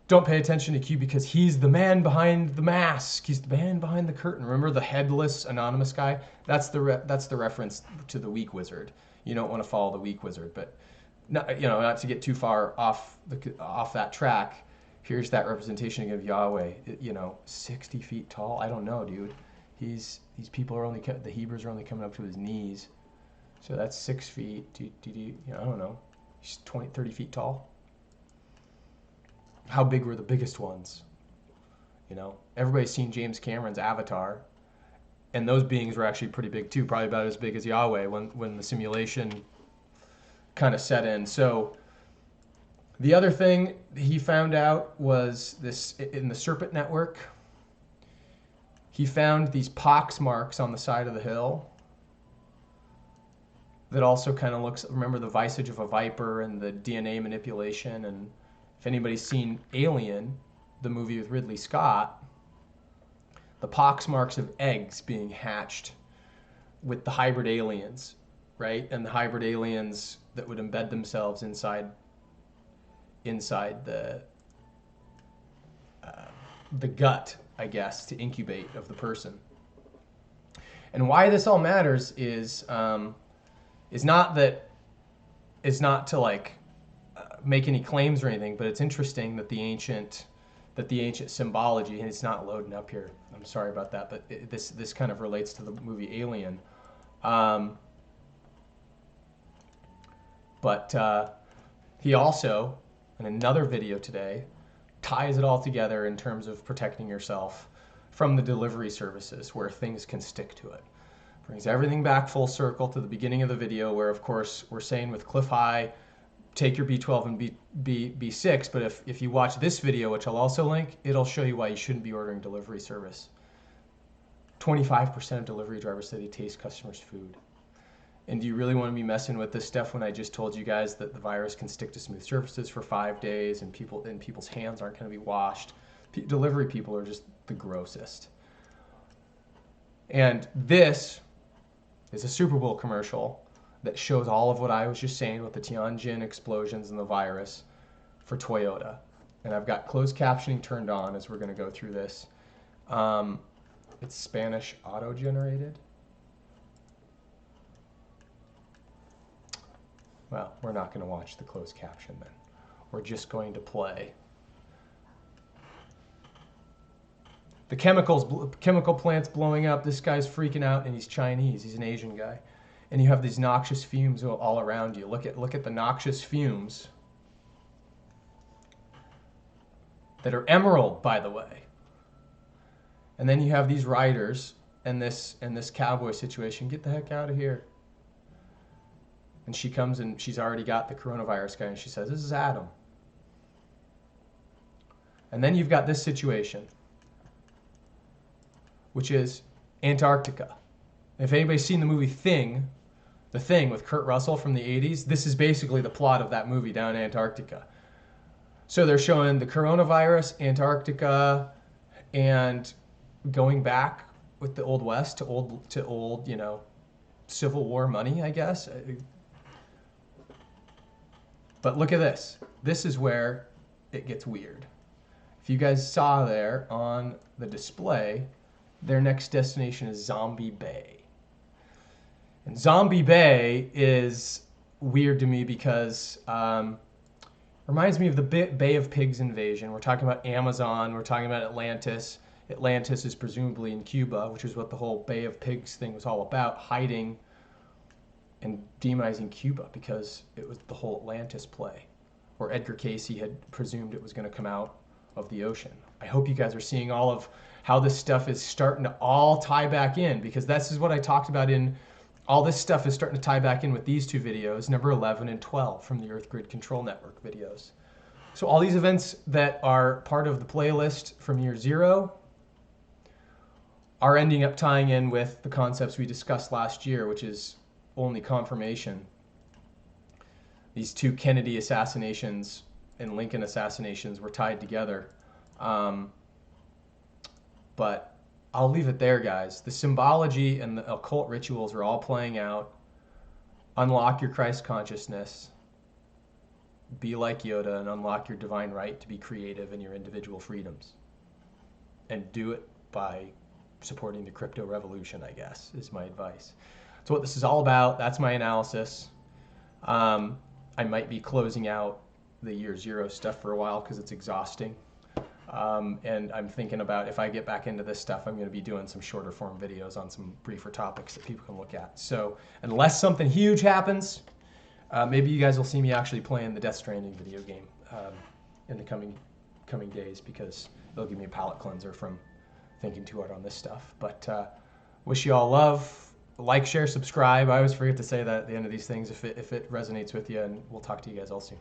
don't pay attention to Q, because he's the man behind the mask. He's the man behind the curtain. Remember the headless anonymous guy? That's the reference to the weak wizard. You don't want to follow the weak wizard, but not to get too far off that track. Here's that representation of Yahweh. 60 feet tall. I don't know, dude. These people are the Hebrews are only coming up to his knees, so that's 6 feet. I don't know. He's 30 feet tall. How big were the biggest ones? Everybody's seen James Cameron's Avatar, and those beings were actually pretty big too, probably about as big as Yahweh when the simulation kind of set in. So the other thing he found out was this in the Serpent Network. He found these pox marks on the side of the hill that also kind of looks, remember the visage of a viper and the DNA manipulation. And if anybody's seen Alien, the movie with Ridley Scott, the pox marks of eggs being hatched with the hybrid aliens, right? And the hybrid aliens that would embed themselves inside the gut, I guess, to incubate of the person. And why this all matters is not that is not to like make any claims or anything, but it's interesting that the ancient symbology, and it's not loading up here. I'm sorry about that, but this kind of relates to the movie Alien. But he also, in another video today, ties it all together in terms of protecting yourself from the delivery services where things can stick to it. Brings everything back full circle to the beginning of the video where, of course, we're saying with Cliff High, take your B12 and B6, but if you watch this video, which I'll also link, it'll show you why you shouldn't be ordering delivery service. 25% of delivery drivers say they taste customers' food. And do you really want to be messing with this stuff when I just told you guys that the virus can stick to smooth surfaces for 5 days and people's hands aren't going to be washed? Delivery people are just the grossest. And this is a Super Bowl commercial that shows all of what I was just saying with the Tianjin explosions and the virus for Toyota. And I've got closed captioning turned on as we're going to go through this. It's Spanish auto-generated. Well, we're not going to watch the closed caption then. We're just going to play. The chemical plant's blowing up. This guy's freaking out, and he's Chinese. He's an Asian guy. And you have these noxious fumes all around you. Look at the noxious fumes that are emerald, by the way. And then you have these riders and this cowboy situation. Get the heck out of here. And she comes and she's already got the coronavirus guy, and she says, "This is Adam." And then you've got this situation, which is Antarctica. If anybody's seen the movie The Thing with Kurt Russell from the 80s, this is basically the plot of that movie down in Antarctica. So they're showing the coronavirus, Antarctica, and going back with the Old West to old, Civil War money, I guess. But look at this. This is where it gets weird. If you guys saw there on the display, their next destination is Zombie Bay. And Zombie Bay is weird to me because reminds me of the Bay of Pigs invasion. We're talking about Amazon. We're talking about Atlantis. Atlantis is presumably in Cuba, which is what the whole Bay of Pigs thing was all about, hiding and demonizing Cuba because it was the whole Atlantis play, where Edgar Casey had presumed it was going to come out of the ocean. I hope you guys are seeing all of how this stuff is starting to all tie back in, because this is what I talked about in all this stuff is starting to tie back in with these two videos, number 11 and 12 from the Earth Grid Control Network videos. So all these events that are part of the playlist from year 0 are ending up tying in with the concepts we discussed last year, which is only confirmation. These two Kennedy assassinations and Lincoln assassinations were tied together. But I'll leave it there, guys. The symbology and the occult rituals are all playing out. Unlock your Christ consciousness. Be like Yoda and unlock your divine right to be creative in your individual freedoms. And do it by supporting the crypto revolution, I guess, is my advice. So what this is all about, that's my analysis. I might be closing out the year 0 stuff for a while because it's exhausting. And I'm thinking about, if I get back into this stuff, I'm going to be doing some shorter form videos on some briefer topics that people can look at. So unless something huge happens, maybe you guys will see me actually playing the Death Stranding video game in the coming days, because it'll give me a palate cleanser from thinking too hard on this stuff. But wish you all love. Like, share, subscribe. I always forget to say that at the end of these things if it resonates with you, and we'll talk to you guys all soon.